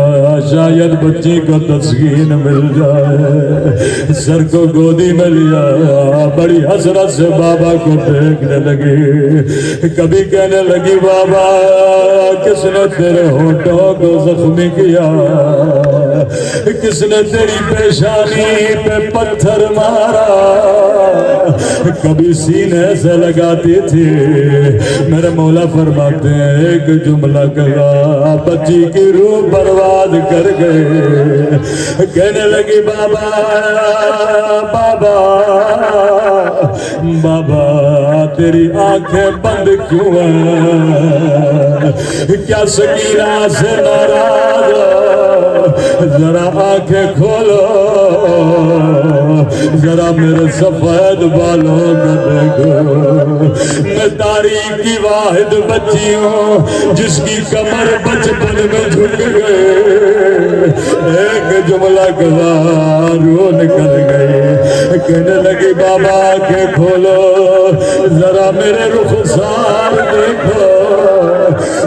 شاید بچی کو تسکین مل جائے، سر کو گودی میں لیا، بڑی حسرت سے بابا کو دیکھنے لگی، کبھی کہنے لگی بابا کس نے تیرے ہونٹوں کو زخمی کیا، کس نے تیری پیشانی پہ پتھر مارا، کبھی سینے سے لگاتی تھی۔ میرے مولا فرماتے ہیں ایک جملہ کہا، بچی کی روح برباد کر گئے، کہنے لگی بابا بابا بابا تیری آنکھیں بند کیوں ہیں، کیا سکینہ سے ناراض ہو، ذرا آنکھیں کھولو، ذرا میرے سفید بالوں کو دیکھو، میں تاریخ کی واحد بچی ہوں جس کی کمر بچپن میں جھک گئے، ایک جملہ کہا روح نکل گئی، کہنے لگی بابا آنکھیں کھولو، ذرا میرے رخسار دیکھو،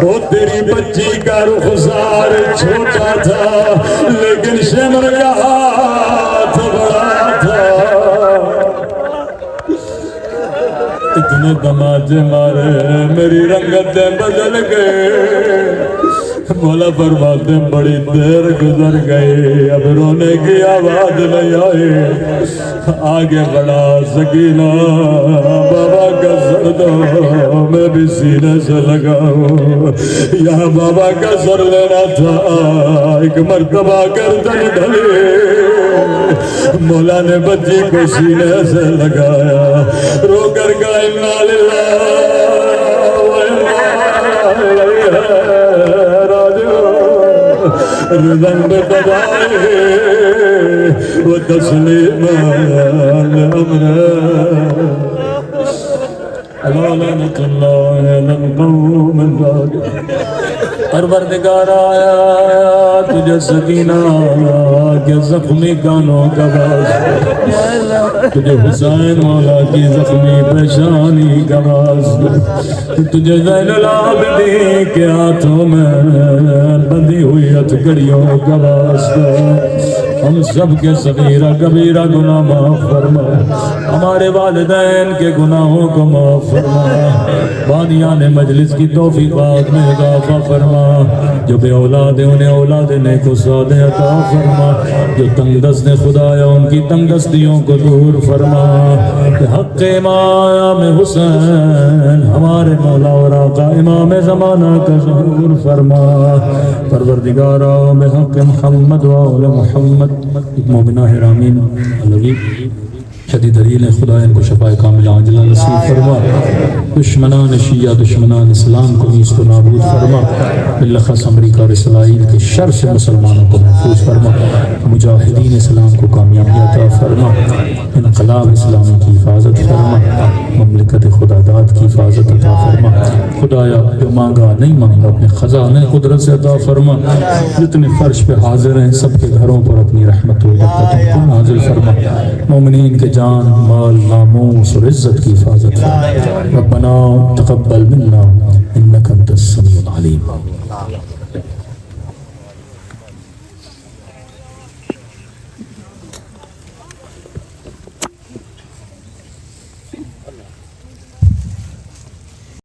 وہ تیری بچی کا رخسار چھوٹا تھا لیکن شمر کا ہاتھ بڑا تھا، اتنے دماجے مارے میری رنگتیں بدل گئے۔ مولا فرماتے بڑی دیر گزر گئی، اب رونے کی آواز نہیں آئی، آگے بڑھا سکینہ بابا کا سر دو، میں بھی سینے سے لگاؤں، یہاں بابا کا سر لینا تھا، ایک مرتبہ گردن ڈھلی، مولا نے بچی کو سینے سے لگایا، رو کر کہا انا للہ و انا الیہ رضا بقضائه وتسليما لأمره ألا لعنة الله على القوم الظالمين۔ پروردگار آیا تجھے سکینہ کے زخمی کانوں کا باز، تجھے حسین مولا کی زخمی پیشانی کا باز، تجھے زین العابدین کے ہاتھوں میں بندھی ہوئی ہتھکڑیوں کا باز، ہم سب کے صغیرہ کبیرہ گناہ معاف فرما، ہمارے والدین کے گناہوں کو معاف فرما، بانیان مجلس کی توفیقات میں اضافہ فرما، جو بے اولاد ہیں انہیں اولاد نیک و صالح عطا فرما، جو تنگ دست ہیں خدایا ان کی تنگ دستیوں کو دور فرما، حق امام حسین ہمارے مولا اور آقا امام زمانہ کا ظہور فرما، پروردگارا بحق محمد و آل محمد مومنہ حرامین علوی شدید دلیل خدا ان کو شفاء کاملہ عاجلہ نصیب فرما، دشمنان شیعہ دشمنان اسلام کو نیست و نابود فرما، بالخص امریکہ اور اسرائیل کے شر سے مسلمانوں کو محفوظ فرما، مجاہدین اسلام کو کامیابی عطا فرما، انقلاب اسلامی کی حفاظت فرما، مملکت خدا داد کی حفاظت عطا فرما، خدایا جو مانگا نہیں مانگا اپنے خزانے قدرت سے عطا فرما، جتنے فرش پہ حاضر ہیں سب کے گھروں پر اپنی رحمت و برکتوں کو نازل فرما، مومنین کے جان مال ناموس اور عزت کی حفاظت فرما، ربنا تقبل منا انک انت السمیع العلیم۔